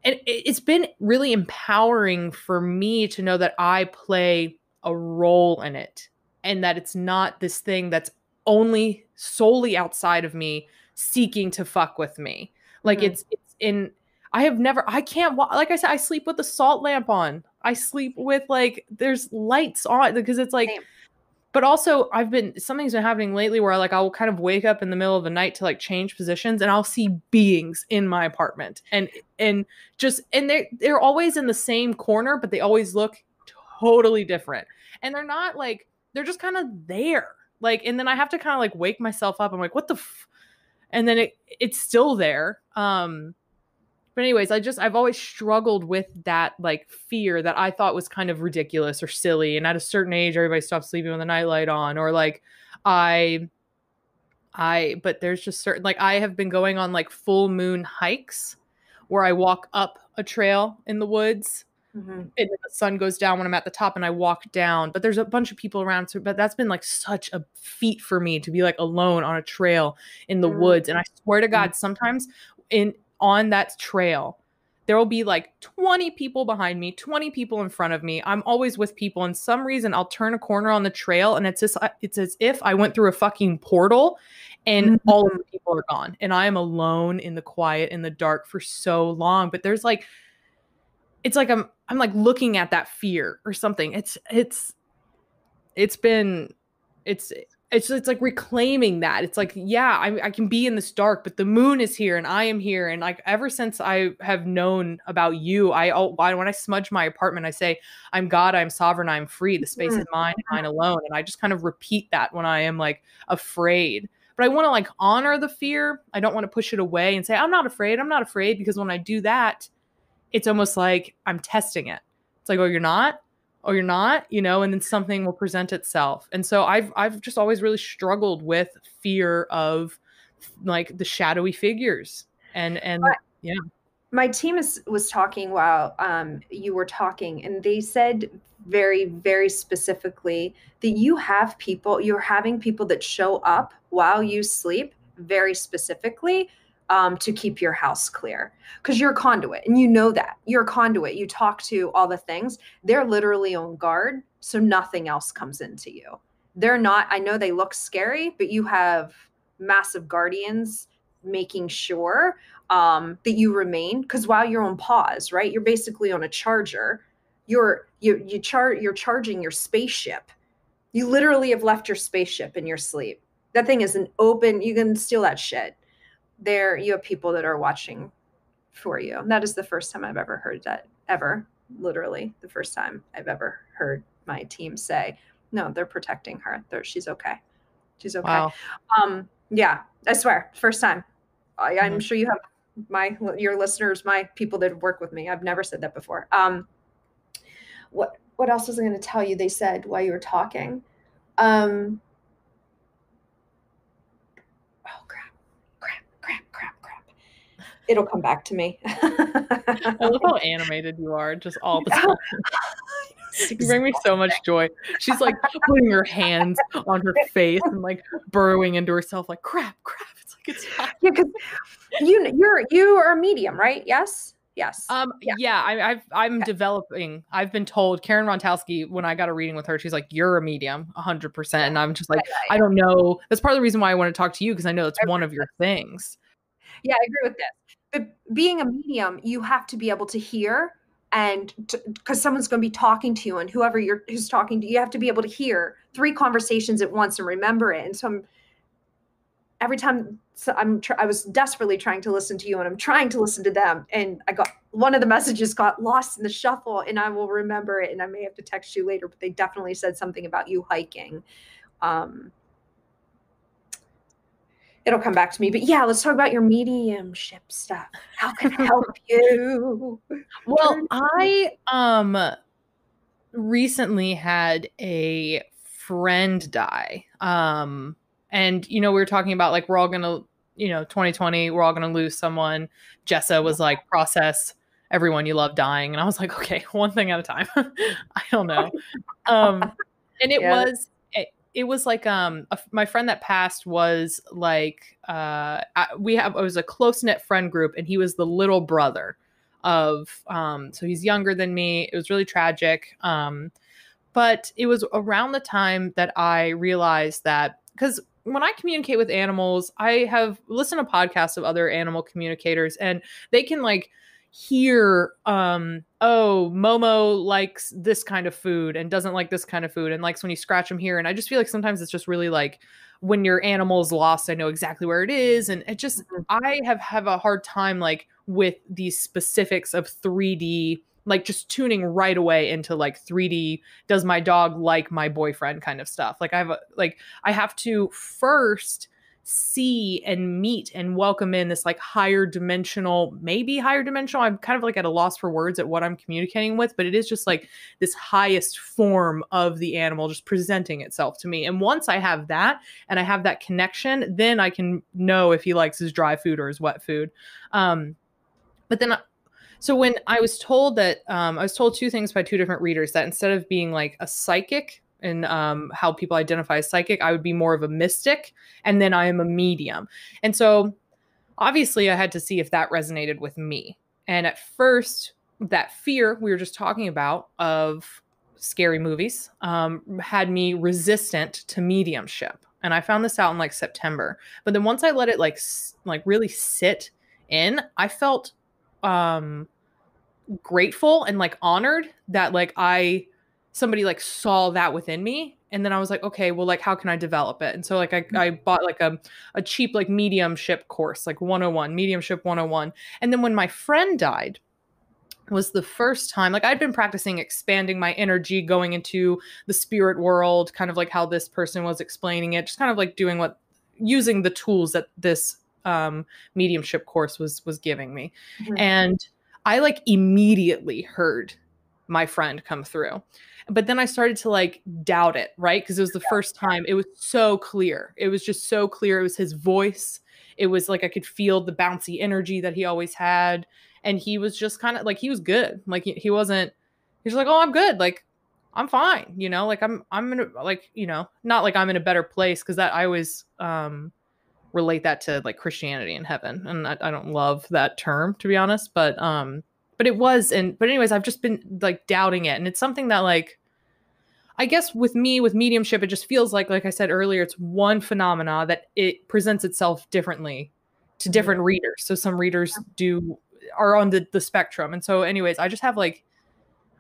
and it's been really empowering for me to know that I play a role in it and that it's not this thing that's only solely outside of me seeking to fuck with me. Like Mhm. it's in I have never I can't like I said I sleep with the salt lamp on. I sleep with like there's lights on because it's like Same. but also I've been something's been happening lately where like I'll kind of wake up in the middle of the night to like change positions and I'll see beings in my apartment and just and they're always in the same corner but they always look totally different. And they're not like they're just kind of there. Like and then I have to kind of like wake myself up. I'm like what the and then it's still there. But anyways, I've always struggled with that like fear that I thought was kind of ridiculous or silly. And at a certain age, everybody stops sleeping with a nightlight on, or like I but there's just certain like I have been going on like full moon hikes where I walk up a trail in the woods Mhm. and then the sun goes down when I'm at the top and I walk down. But there's a bunch of people around. So, but that's been like such a feat for me to be like alone on a trail in the Mhm. woods. And I swear to God, sometimes in on that trail, there will be like 20 people behind me, 20 people in front of me. I'm always with people. And some reason I'll turn a corner on the trail and it's as if I went through a fucking portal and all of Mhm. the people are gone. And I am alone in the quiet, in the dark for so long. But there's like it's like I'm like looking at that fear or something. It's been it's it's like reclaiming that. It's like yeah, I can be in this dark, but the moon is here and I am here. And like ever since I have known about you, when I smudge my apartment, I say I'm God, I'm sovereign, I'm free. The space Mhm. is mine, mine alone. And I just kind of repeat that when I am like afraid. But I want to like honor the fear. I don't want to push it away and say I'm not afraid. I'm not afraid because when I do that it's almost like I'm testing it. It's like, oh, you're not? Oh, you're not, you know, and then something will present itself. And so I've just always really struggled with fear of like the shadowy figures. And yeah. My team was talking while you were talking, and they said very, very specifically that you're having people that show up while you sleep very specifically to keep your house clear because you're a conduit and you know that you're a conduit. You talk to all the things. They're literally on guard, so nothing else comes into you. They're not, I know they look scary, but you have massive guardians making sure that you remain because while you're on pause, right, you're basically on a charger. You're charging your spaceship. You literally have left your spaceship in your sleep. That thing is an open. You can steal that shit. There, you have people that are watching for you. That is the first time I've ever heard that. Ever, literally, the first time I've ever heard my team say, "No, they're protecting her. She's okay." She's okay. Wow. Yeah, I swear, first time. I'm Mhm. sure you have your listeners, my people that work with me. I've never said that before. What else was I going to tell you? They said while you were talking. Um, oh crap. It'll come back to me. I love how animated you are just all the Oh, time. it's You bring me so exhausting. much joy. She's like putting her hands on her face and like burrowing into herself like crap. It's like it's fine. Yeah, because you are a medium, right? Yes. Yeah. Yeah, I'm Okay. developing. I've been told Karen Rontowski when I got a reading with her, she's like, "You're a medium, 100%." Yeah. And I'm just Yeah. like, I Yeah. don't know. That's part of the reason why I want to talk to you because I know that's I one agree of with your this. things. Yeah, I agree with this. But being a medium, you have to be able to hear, and because someone's going to be talking to you, and who's talking to you, you have to be able to hear three conversations at once and remember it. And so every time, I was desperately trying to listen to you, and I'm trying to listen to them, and I got one of the messages got lost in the shuffle, and I will remember it, and I may have to text you later, but they definitely said something about you hiking. um it'll come back to me, but yeah, let's talk about your mediumship stuff. How can I help you? Well, Turn. I recently had a friend die. And we were talking about like we're all gonna, 2020, we're all gonna lose someone. Jessa was like, process everyone you love dying. And I was like, okay, one thing at a time. I don't know. Um, and it Yeah. was it was like my friend that passed was like it was a close knit friend group, and he was the little brother of so he's younger than me. It was really tragic. But it was around the time that I realized that because when I communicate with animals, I have listened to podcasts of other animal communicators, and they can like hear, oh, Momo likes this kind of food and doesn't like this kind of food and likes when you scratch him here. And I just feel like sometimes it's just really like when your animal is lost, I know exactly where it is. And it just, Mhm. I have a hard time like with these specifics of 3D, like just tuning right away into like 3D, does my dog like my boyfriend kind of stuff. Like I have to first see and meet and welcome in this like maybe higher dimensional. I'm kind of like at a loss for words at what I'm communicating with, but it is just like this highest form of the animal just presenting itself to me. And once I have that and I have that connection, then I can know if he likes his dry food or his wet food. But then so when I was told that, I was told two things by two different readers, that instead of being like a psychic and how people identify as psychic, I would be more of a mystic, and then I am a medium. And so obviously I had to see if that resonated with me. And at first, that fear we were just talking about of scary movies had me resistant to mediumship. And I found this out in like September. But then once I let it like really sit in, I felt um grateful and like honored that like somebody like saw that within me. And then I was like, okay, well, like how can I develop it? And so like I bought like a cheap like mediumship course, like 101, mediumship 101. And then when my friend died, was the first time like I'd been practicing expanding my energy, going into the spirit world, kind of like how this person was explaining it, just kind of like using the tools that this mediumship course was giving me. Mhm. And I like immediately heard my friend come through. But then I started to like doubt it, right? Because it was the first time. It was so clear. It was just so clear. It was his voice. It was like I could feel the bouncy energy that he always had. And he was just kind of like he was good. Like he wasn't, he's like, "Oh, I'm good. Like I'm fine." Like I'm in a, like, not like I'm in a better place, because that I always relate that to like Christianity and heaven, and I don't love that term, to be honest, but it was. And but anyways, I've just been like doubting it, and it's something that like I guess with me with mediumship, it just feels like I said earlier, it's one phenomena that it presents itself differently to Mhm. different readers. So some readers are on the spectrum. And so anyways, I just have like,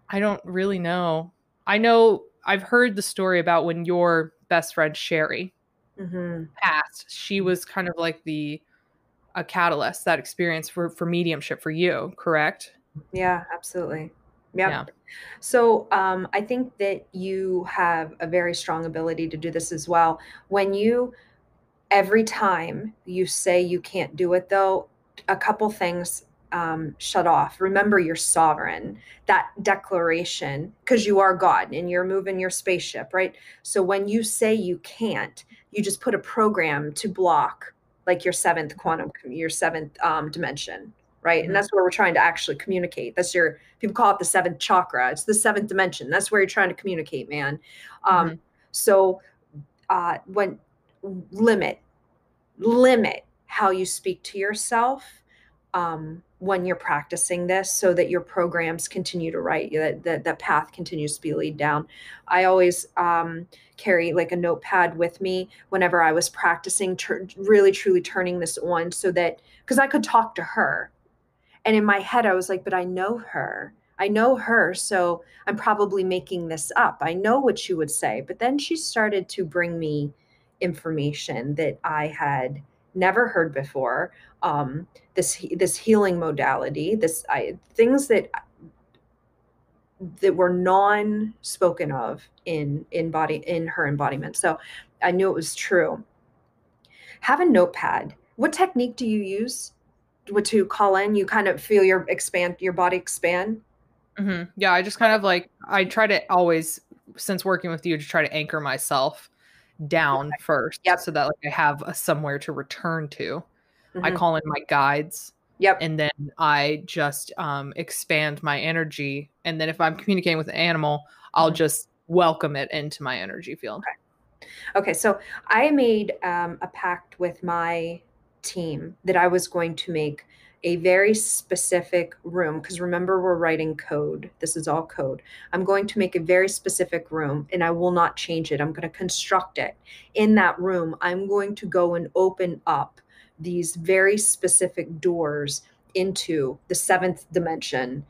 I don't really know. I know I've heard the story about when your best friend Sherry Mhm. passed. She was kind of like a catalyst, that experience for mediumship for you, correct? Yeah, absolutely. Yep. Yeah. So I think that you have a very strong ability to do this as well. When you every time you say you can't do it, though, a couple things shut off. Remember, you're sovereign. That declaration, because you are God and you're moving your spaceship, right? So when you say you can't, you just put a program to block, like your seventh dimension, right? And Hmm. that's where we're trying to actually communicate. That's your, people call it the seventh chakra. It's the seventh dimension. That's where you're trying to communicate, man. Um, Hmm. so when limit limit how you speak to yourself when you're practicing this so that your programs continue to write, that path continues to be laid down. I always carry like a notepad with me whenever I was practicing, really truly turning this on, so that, because I could talk to her, and in my head, I was like, but I know her. I know her. So I'm probably making this up. I know what she would say. But then she started to bring me information that I had never heard before. This healing modality, things that were non spoken of in her embodiment. So I knew it was true. Have a notepad. What technique do you use to call in? You kind of feel your body expand. Hmm. Yeah, I just kind of like, I try to always, since working with you, to try to anchor myself down first Yep. so that like I have a somewhere to return to. I Hmm. call in my guides, Yep. and then I just expand my energy. And then if I'm communicating with an animal, I'll Mhm. just welcome it into my energy field. Okay, so I made a pact with my team that I was going to make a very specific room, because remember, we're writing code. This is all code. I'm going to make a very specific room and I will not change it. I'm going to construct it. In that room, I'm going to go and open up these very specific doors into the seventh dimension.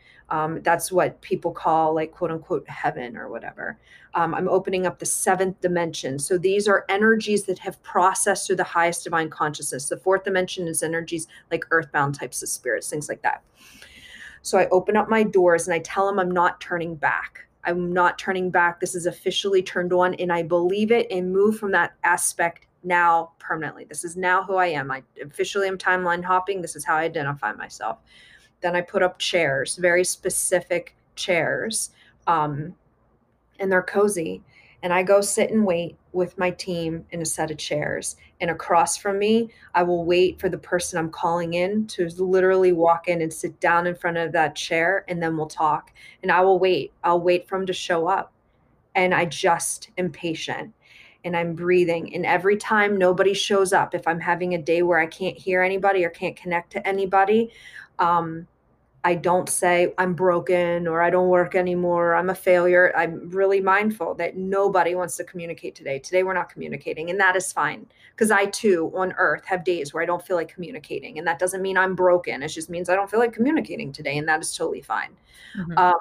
That's what people call, like, quote unquote, heaven or whatever. I'm opening up the seventh dimension. So these are energies that have processed through the highest divine consciousness. The fourth dimension is energies like earthbound types of spirits, things like that. So I open up my doors and I tell them I'm not turning back. I'm not turning back. This is officially turned on, and I believe it and move from that aspect now permanently. This is now who I am. I officially am timeline hopping. This is how I identify myself. Then I put up chairs, very specific chairs. And they're cozy. And I go sit and wait with my team in a set of chairs. And across from me, I will wait for the person I'm calling in to literally walk in and sit down in front of that chair, and then we'll talk. And I will wait. I'll wait for him to show up. And I just am patient and I'm breathing. And every time nobody shows up, if I'm having a day where I can't hear anybody or can't connect to anybody, um, I don't say I'm broken or I don't work anymore, I'm a failure. I'm really mindful that nobody wants to communicate today. Today we're not communicating, and that is fine, because I too on earth have days where I don't feel like communicating, and that doesn't mean I'm broken. It just means I don't feel like communicating today, and that is totally fine. Hmm. Um,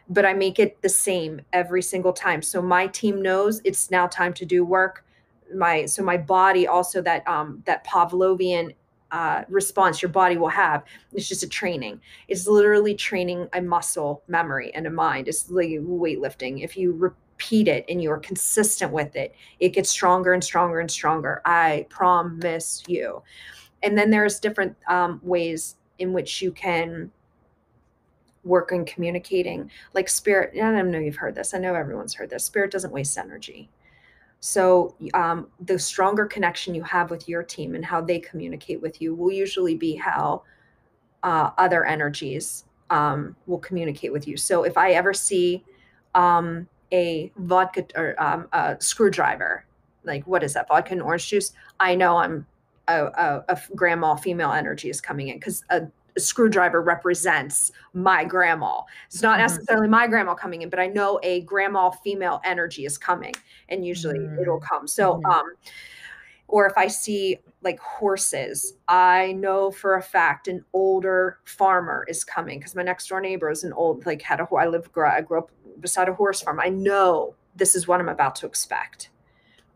but I make it the same every single time. So my team knows it's now time to do work. My body also, that Pavlovian response your body will have. It's just a training. It's literally training a muscle memory and a mind. It's like weightlifting. If you repeat it and you're consistent with it, it gets stronger and stronger and stronger. I promise you. And then there's different ways in which you can work on communicating, like spirit. And I know you've heard this, I know everyone's heard this, spirit doesn't waste energy. So the stronger connection you have with your team and how they communicate with you will usually be how other energies will communicate with you. So if I ever see a vodka or a screwdriver, like, what is that, vodka and orange juice, I know I'm a grandma female energy is coming in, because a screwdriver represents my grandma. It's not Hmm. necessarily my grandma coming in, but I know a grandma female energy is coming, and usually it'll come. So Hmm. or if I see like horses, I know for a fact an older farmer is coming, because my next door neighbor is an old, like, I grew up beside a horse farm. I know this is what I'm about to expect.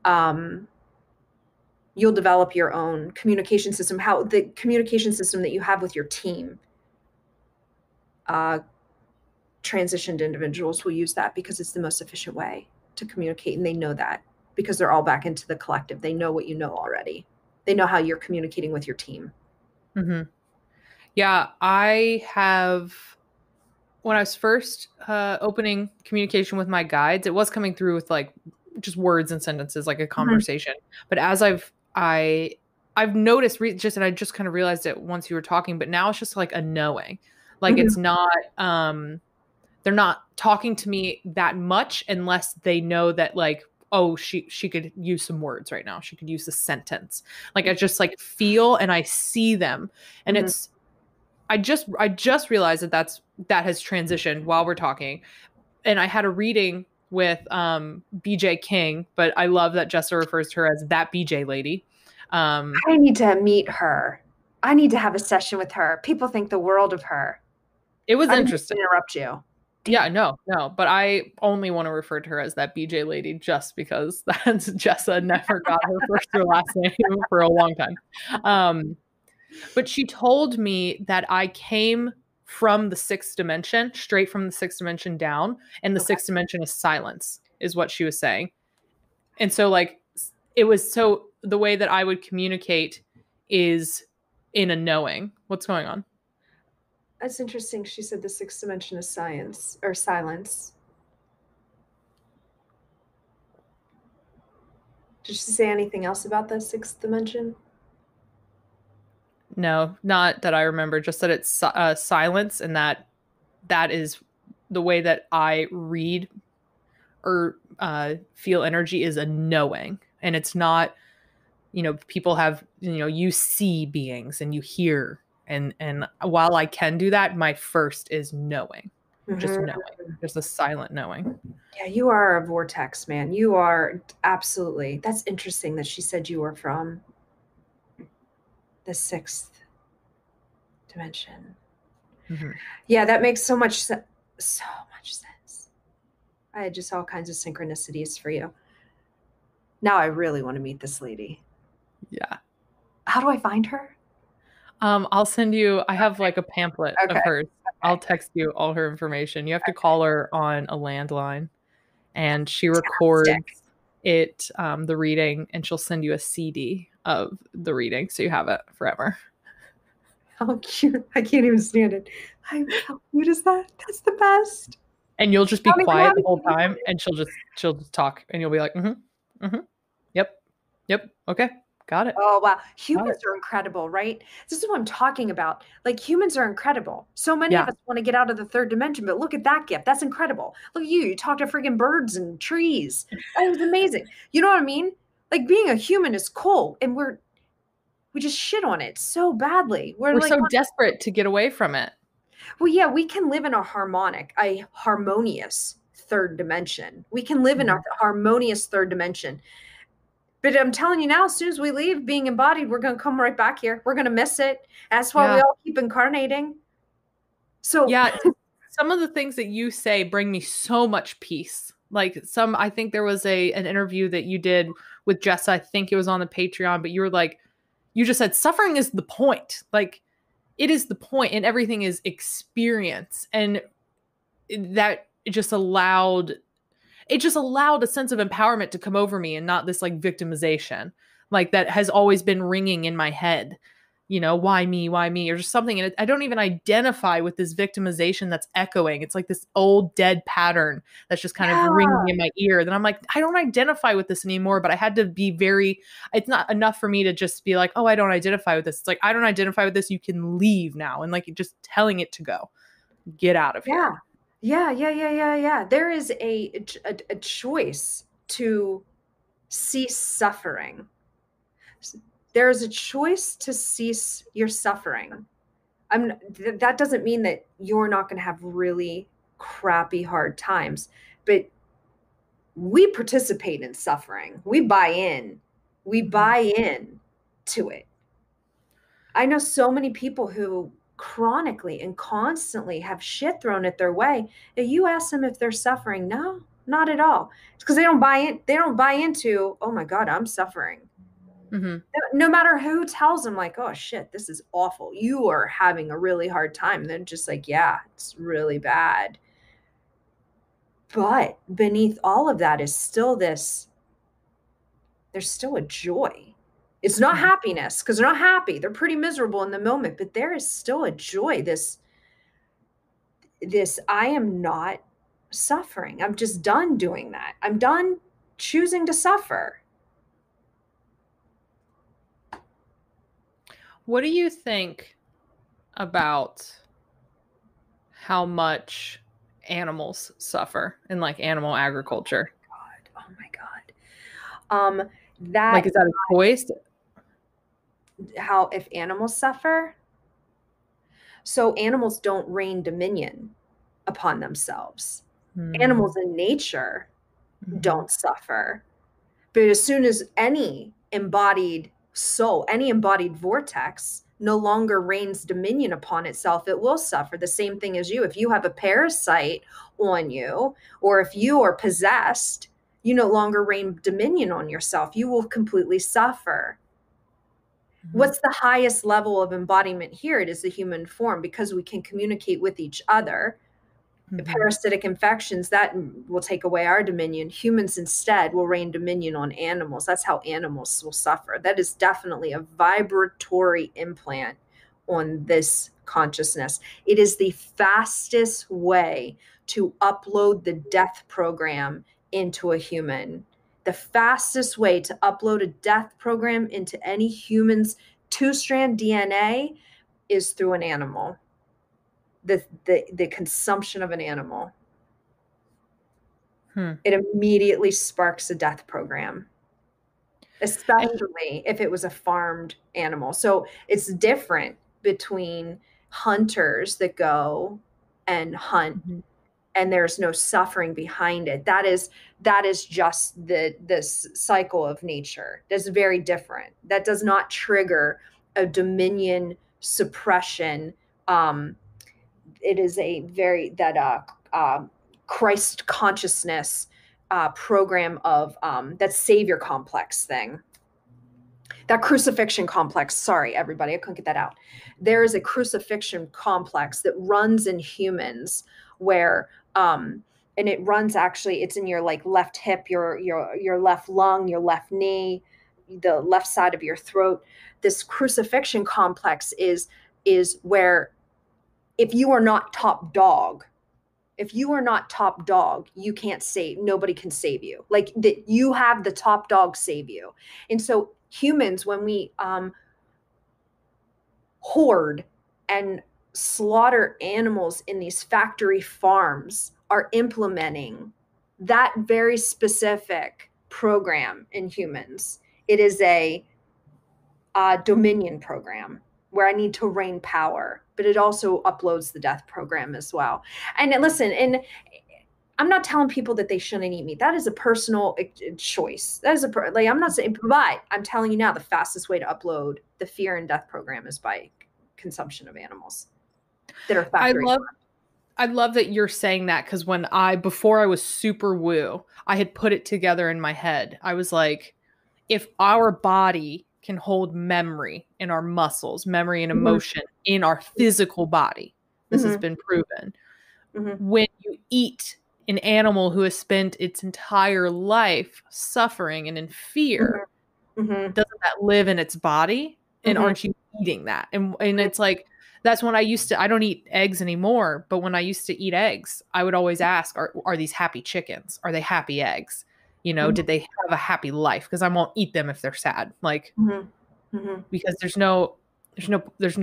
Um, you'll develop your own communication system, how the communication system that you have with your team uh, transitioned individuals will use that because it's the most efficient way to communicate. And they know that because they're all back into the collective. They know what you know already. They know how you're communicating with your team. Mm-hmm. Yeah, I have, when I was first opening communication with my guides, it was coming through with like just words and sentences, like a conversation. But as I've noticed just, and I just kind of realized it once you were talking, but now it's just like a knowing. Like it's not, they're not talking to me that much unless they know that like, oh, she could use some words right now. She could use a sentence. Like I just like feel and I see them. And it's, I just realized that has transitioned while we're talking. And I had a reading with BJ King, but I love that Jessa refers to her as that BJ lady. I need to meet her. I need to have a session with her. People think the world of her. It was I interesting. didn't interrupt you. Yeah, no, but I only want to refer to her as that BJ lady just because that's Jessa never got her first or last name for a long time. But she told me that I came from the sixth dimension, straight from the sixth dimension down, and the sixth dimension is silence, is what she was saying. And so, like, it was so the way that I would communicate is in a knowing. What's going on? That's interesting. She said the sixth dimension is science or silence. Did she say anything else about the sixth dimension? No, not that I remember. Just that it's silence, and that is the way that I read or feel energy is a knowing, and it's not. You know, people have, you know, you see beings and you hear, and while I can do that, my first is knowing, just knowing, just a silent knowing. Yeah, you are a vortex, man. You are absolutely. That's interesting that she said you were from the sixth dimension. Yeah, that makes so much sense. So much sense. I had just all kinds of synchronicities for you. Now I really want to meet this lady. Yeah. How do I find her? I'll send you, I have like a pamphlet of hers. I'll text you all her information. You have to call her on a landline, and she records it, the reading, and she'll send you a CD of the reading so you have it forever. How cute. I can't even stand it. How cute is that? That's the best. And you'll just be quiet the whole time, and she'll just talk, and you'll be like, yep, okay, got it. Oh, wow. Humans are incredible, right? This is what I'm talking about. Like, humans are incredible. So many of us want to get out of the third dimension, but look at that gift. That's incredible. Look at you. You talk to freaking birds and trees. That was amazing. You know what I mean? Like, being a human is cool, and we just shit on it so badly. We're like, so desperate to get away from it. Well, yeah, we can live in a harmonious third dimension. We can live in a harmonious third dimension. But I'm telling you now, as soon as we leave being embodied, we're going to come right back here. We're going to miss it. That's why we all keep incarnating. So yeah, some of the things that you say bring me so much peace. Like I think there was an interview that you did with Jessa. I think it was on the Patreon, but you were like, you just said suffering is the point. Like it is the point, and everything is experience. And that just allowed a sense of empowerment to come over me, and not this like victimization, like that has always been ringing in my head. You know, why me, or just something. And I don't even identify with this victimization that's echoing. It's like this old dead pattern that's just kind of ringing in my ear. Then I'm like, I don't identify with this anymore, but I had to be it's not enough for me to just be like, oh, I don't identify with this. It's like, I don't identify with this. You can leave now. And like just telling it to go, get out of here. Yeah. There is a choice to cease suffering. There is a choice to cease your suffering. That doesn't mean that you're not going to have really crappy, hard times, but we participate in suffering. We buy in. We buy in to it. I know so many people who chronically and constantly have shit thrown at their way. If you ask them if they're suffering, no, not at all. It's because they don't buy in. They don't buy into, oh my God, I'm suffering. No matter who tells them like, oh shit, this is awful. You are having a really hard time. They're just like, yeah, it's really bad. But beneath all of that is still there's still a joy. It's not happiness, because they're not happy. They're pretty miserable in the moment, but there is still a joy. This I am not suffering. I'm just done doing that. I'm done choosing to suffer. What do you think about how much animals suffer in like animal agriculture? Oh my God. That Like, is that a choice? how if animals suffer? So animals don't reign dominion upon themselves. Animals in nature don't suffer. But as soon as any embodied soul, any embodied vortex no longer reigns dominion upon itself, it will suffer. The same thing as you. If you have a parasite on you, or if you are possessed, you no longer reign dominion on yourself. You will completely suffer. What's the highest level of embodiment here? It is the human form, because we can communicate with each other. Parasitic infections, that will take away our dominion. Humans instead will reign dominion on animals. That's how animals will suffer. That is definitely a vibratory implant on this consciousness. It is the fastest way to upload the death program into a human. The fastest way to upload a death program into any human's 2-strand DNA is through an animal. The consumption of an animal. It immediately sparks a death program, especially if it was a farmed animal. So it's different between hunters that go and hunt, and there's no suffering behind it. That is just this cycle of nature. That's very different. That does not trigger a dominion suppression. It is a very Christ consciousness program of that savior complex thing, that crucifixion complex. Sorry, everybody, I couldn't get that out. There is a crucifixion complex that runs in humans where, and it runs actually, it's in your like left hip, your left lung, your left knee, the left side of your throat. This crucifixion complex is where, if you are not top dog, you can't save, nobody can save you. Like that, you have the top dog save you. And so humans, when we hoard and slaughter animals in these factory farms, are implementing that very specific program in humans. It is a dominion program where I need to reign power, but it also uploads the death program as well. And listen, and I'm not telling people that they shouldn't eat meat. That is a personal choice. That is I'm not saying, but I'm telling you now, the fastest way to upload the fear and death program is by consumption of animals that are factory farmed. I love that you're saying that, because before I was super woo, I had put it together in my head. I was like, if our body can hold memory in our muscles, memory and emotion in our physical body, this has been proven. When you eat an animal who has spent its entire life suffering and in fear, doesn't that live in its body? And aren't you eating that? And it's like, that's when I don't eat eggs anymore, but when I used to eat eggs, I would always ask, are these happy chickens? Are they happy eggs? You know, did they have a happy life? Because I won't eat them if they're sad. Like, because there's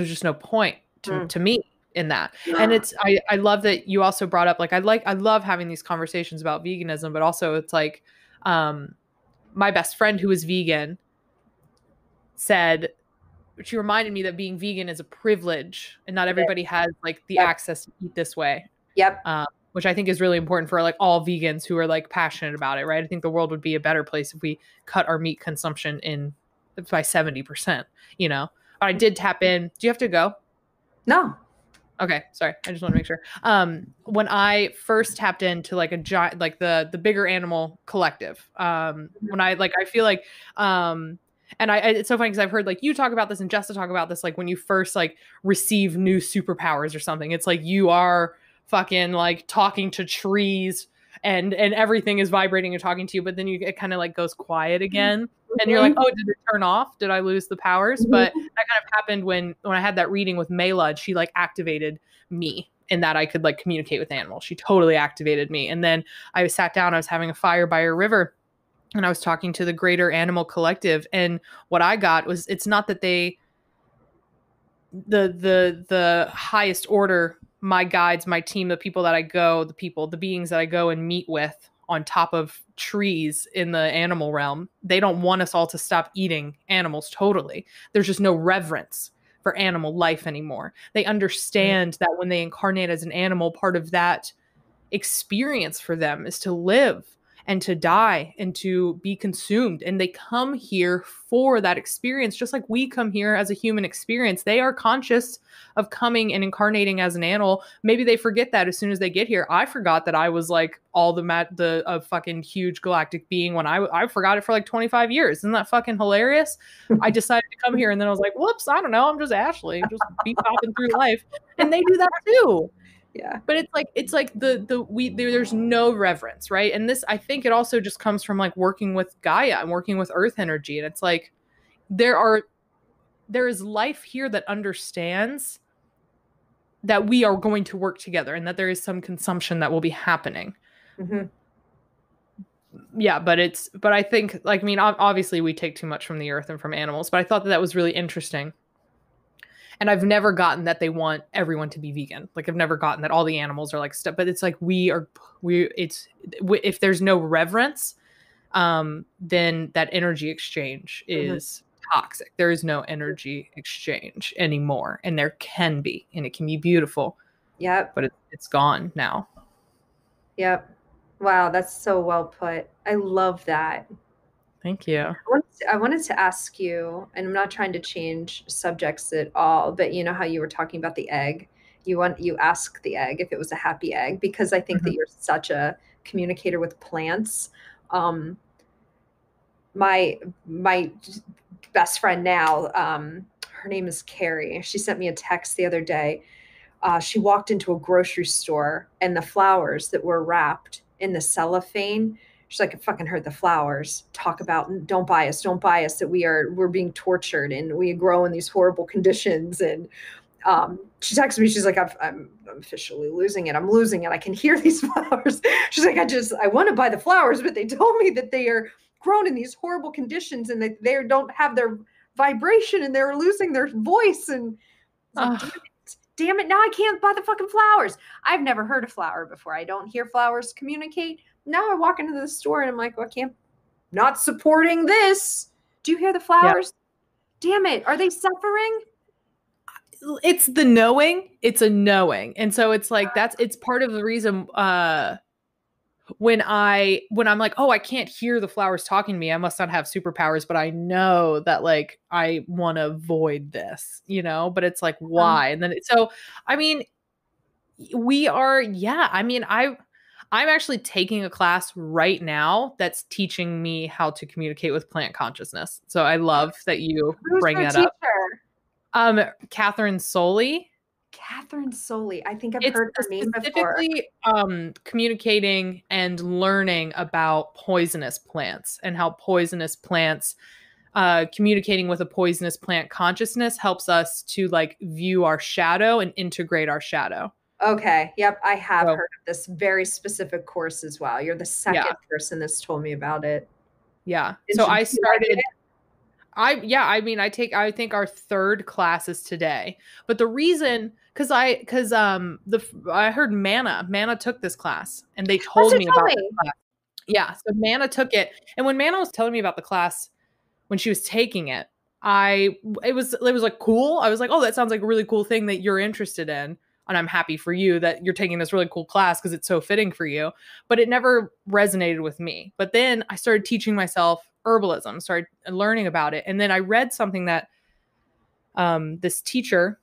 just no point to me in that. And it's, I love that you also brought up, like, I love having these conversations about veganism, but also it's like, my best friend who is vegan said, she reminded me that being vegan is a privilege and not everybody has like the access to eat this way. Which I think is really important for like all vegans who are like passionate about it, right? I think the world would be a better place if we cut our meat consumption by 70%, you know? But I did tap in. Do you have to go? No. Okay. Sorry. I just want to make sure. When I first tapped into like a giant, like the bigger animal collective, when I feel like, and it's so funny because I've heard like you talk about this and Jessa talk about this, like when you first like receive new superpowers or something, it's like you are fucking like talking to trees and everything is vibrating and talking to you, but then it kind of like goes quiet again. And you're like, Mhm. oh, did it turn off? Did I lose the powers? But Mhm. that kind of happened when I had that reading with Maylud. She like activated me in that I could like communicate with animals. She totally activated me. And then I sat down, I was having a fire by a river, and I was talking to the greater animal collective. And what I got was, it's not that the highest order, my guides, my team, the people that I go, the beings that I go and meet with on top of trees in the animal realm, they don't want us all to stop eating animals totally. There's just no reverence for animal life anymore. They understand that when they incarnate as an animal, part of that experience for them is to live and to die and to be consumed. And they come here for that experience, just like we come here as a human experience. They are conscious of coming and incarnating as an animal. Maybe they forget that as soon as they get here. I forgot that I was like all a fucking huge galactic being when I forgot it for like 25 years. Isn't that fucking hilarious? I decided to come here and then I was like, whoops, I don't know. I'm just Ashley, just be popping through life. And they do that too. Yeah. But it's like there's no reverence, right? And this, I think it also just comes from like working with Gaia and working with earth energy. And it's like there is life here that understands that we are going to work together and that there is some consumption that will be happening. Mm-hmm. Yeah, but I think, like, I mean, obviously we take too much from the earth and from animals, but I thought that was really interesting. And I've never gotten that they want everyone to be vegan. Like, I've never gotten that all the animals are like stuff, but it's like if there's no reverence, then that energy exchange is toxic. There is no energy exchange anymore. And there can be, and it can be beautiful. Yep. But it's gone now. Yep. Wow, that's so well put. I love that. Thank you. I wanted to ask you, and I'm not trying to change subjects at all, but you know how you were talking about the egg? You asked the egg if it was a happy egg, because I think that you're such a communicator with plants. My best friend now, her name is Carrie. She sent me a text the other day. She walked into a grocery store and the flowers that were wrapped in the cellophane. She's like, I fucking heard the flowers talk about, don't buy us, that we're being tortured and we grow in these horrible conditions. And she texted me, she's like, I'm officially losing it. I'm losing it. I can hear these flowers. She's like, I want to buy the flowers, but they told me that they are grown in these horrible conditions and that they don't have their vibration and they're losing their voice. And like, damn it, now I can't buy the fucking flowers. I've never heard a flower before. I don't hear flowers communicate. Now I walk into the store and I'm like, well, I can't, not supporting this. Do you hear the flowers? Yeah. Damn it. Are they suffering? It's the knowing. It's a knowing. And so it's like, it's part of the reason when I'm like, oh, I can't hear the flowers talking to me, I must not have superpowers, but I know that like I want to avoid this, but it's like, why? And then so I mean, I'm actually taking a class right now that's teaching me how to communicate with plant consciousness. So I love that you bring that up. Catherine Soley. Catherine Soley. I think I've heard her name before. Specifically, communicating and learning about poisonous plants and how poisonous plants, communicating with a poisonous plant consciousness helps us to like view our shadow and integrate our shadow. Okay. Yep. I have heard of this very specific course as well. You're the second person that's told me about it. Yeah. So I started. I think our third class is today. But the reason, I heard Mana took this class and they told me about this class. Yeah, so Mana took it. And when Mana was telling me about the class when she was taking it, it was like cool. I was like, oh, that sounds like a really cool thing that you're interested in. And I'm happy for you that you're taking this really cool class because it's so fitting for you. But it never resonated with me. But then I started teaching myself herbalism, started learning about it. And then I read something that this teacher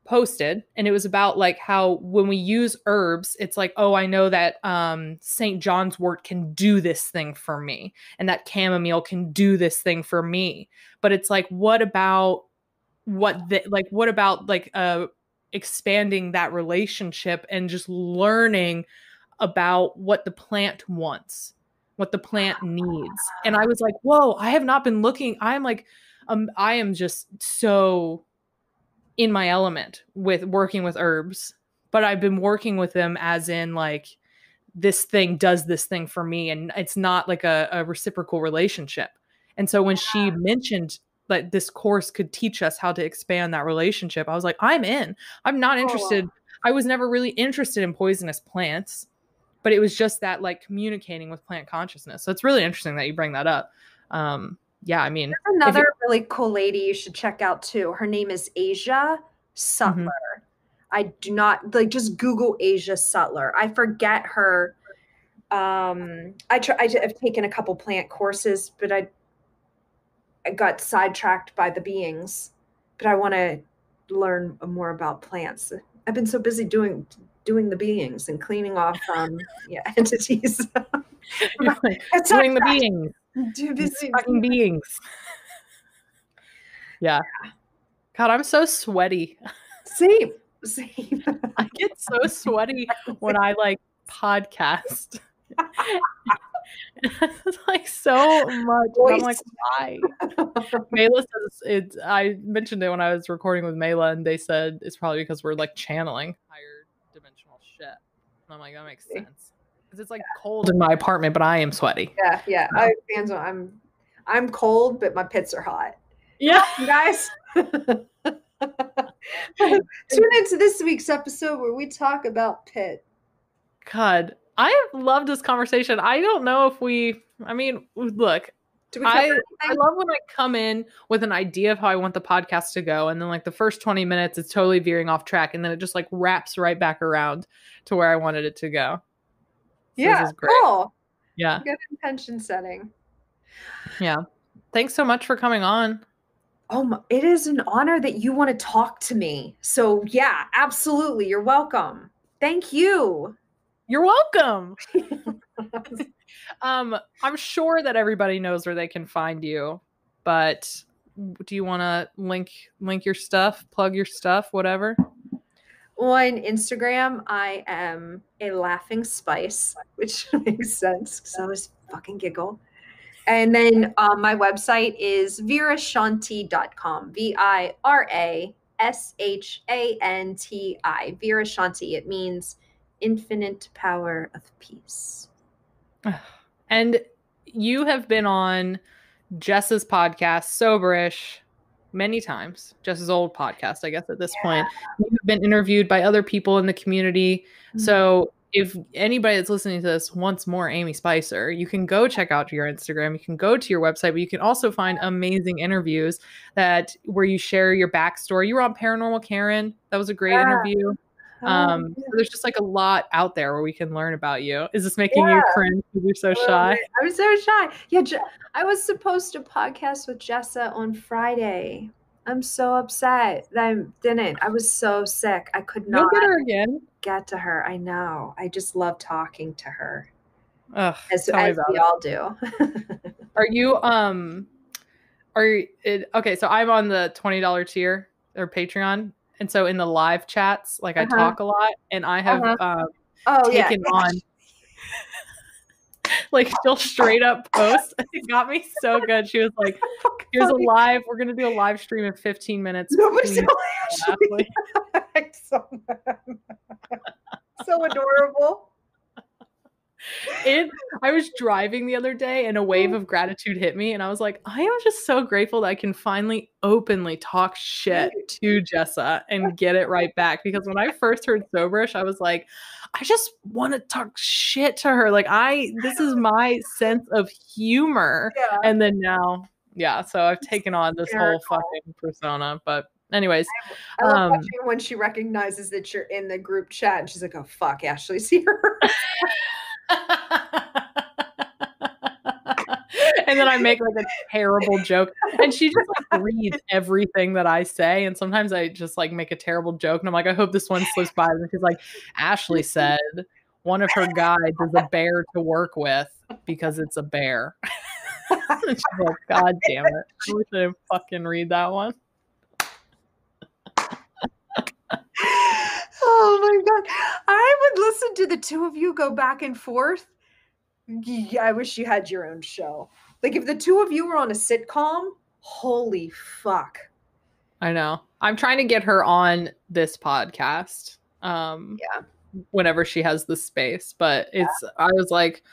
posted, and it was about like how when we use herbs, it's like, oh, I know that St. John's wort can do this thing for me, and that chamomile can do this thing for me. But it's like, what about expanding that relationship and just learning about what the plant wants, what the plant needs. And I was like, whoa, I have not been looking. I am just so in my element with working with herbs, but I've been working with them as in like, this thing does this thing for me. And it's not like a reciprocal relationship. And so when she mentioned that this course could teach us how to expand that relationship, I was like, I'm in. I'm not interested. I was never really interested in poisonous plants, but it was just that like communicating with plant consciousness. So it's really interesting that you bring that up. Yeah, I mean, there's another really cool lady you should check out too. Her name is Asia Sutler. Mm-hmm. I do not like, just Google Asia Sutler. I forget her. I've taken a couple plant courses, but I got sidetracked by the beings. But I want to learn more about plants. I've been so busy doing the beings and cleaning off entities. Like, doing the beings. Fucking beings. Yeah. God, I'm so sweaty. Same. I get so sweaty when I like podcast. It's like so much. I'm like, why? Mayla says I mentioned it when I was recording with Mayla, and they said it's probably because we're like channeling higher dimensional shit. And I'm like, that makes sense. Because it's like cold in my apartment, but I am sweaty. Yeah. So. I'm cold, but my pits are hot. Yeah, guys. Tune into this week's episode where we talk about pit. God, I love this conversation. I don't know if look, I love when I come in with an idea of how I want the podcast to go, and then like the first 20 minutes it's totally veering off track, and then it just like wraps right back around to where I wanted it to go. So yeah, this is great. Cool. Yeah. Good intention setting. Yeah. Thanks so much for coming on. It is an honor that you want to talk to me. So yeah, absolutely. You're welcome. Thank you. You're welcome. I'm sure that everybody knows where they can find you, but do you want to link your stuff, plug your stuff, whatever? On Instagram, I am a laughing spice, which makes sense because I always fucking giggle. And then my website is virashanti.com. VIRASHANTI. Virashanti. It means infinite power of peace. And you have been on Jess's podcast, Soberish, many times. Jess's old podcast, I guess, at this point. You've been interviewed by other people in the community. Mm-hmm. So if anybody that's listening to this wants more Amy Spicer, you can go check out your Instagram. You can go to your website, but you can also find amazing interviews where you share your backstory. You were on Paranormal Karen. That was a great interview. So there's just like a lot out there where we can learn about you. Is this making you cringe because you're so shy? I'm so shy. Yeah, I was supposed to podcast with Jessa on Friday. I'm so upset that I didn't. I was so sick. I could not get her again. Get to her. I know. I just love talking to her. Ugh, as we all do. Okay, so I'm on the $20 tier or Patreon. And so in the live chats, like I talk a lot, and I have taken on like she'll straight up post. It got me so good. She was like, here's a live. We're going to do a live stream in 15 minutes. Nobody's so adorable. I was driving the other day and a wave of gratitude hit me, and I was like, I am just so grateful that I can finally openly talk shit to Jessa and get it right back. Because when I first heard Soberish, I was like, I just want to talk shit to her. Like this is my sense of humor. Yeah. And then now, so I've taken on this whole fucking persona. But anyways, I love watching when she recognizes that you're in the group chat and she's like, oh fuck, Ashley's here. And then I make like a terrible joke, and she just like reads everything that I say, and sometimes I just like make a terrible joke, and I'm like, I hope this one slips by. And she's like, Ashley said one of her guides is a bear to work with because it's a bear. And she's like, God damn it, I wish I didn't fucking read that one. Oh my god. I would listen to the two of you go back and forth. Yeah, I wish you had your own show. Like if the two of you were on a sitcom, holy fuck. I know. I'm trying to get her on this podcast. Yeah. Whenever she has the space, but I was like,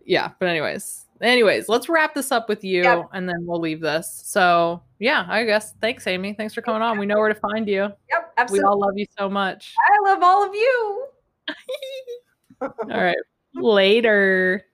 yeah, but anyways, let's wrap this up with you Yep. and then we'll leave this. So yeah, I guess. Thanks, Amy. Thanks for coming on. We know where to find you. Yep, We absolutely. all love you so much. I love all of you. All right. Later.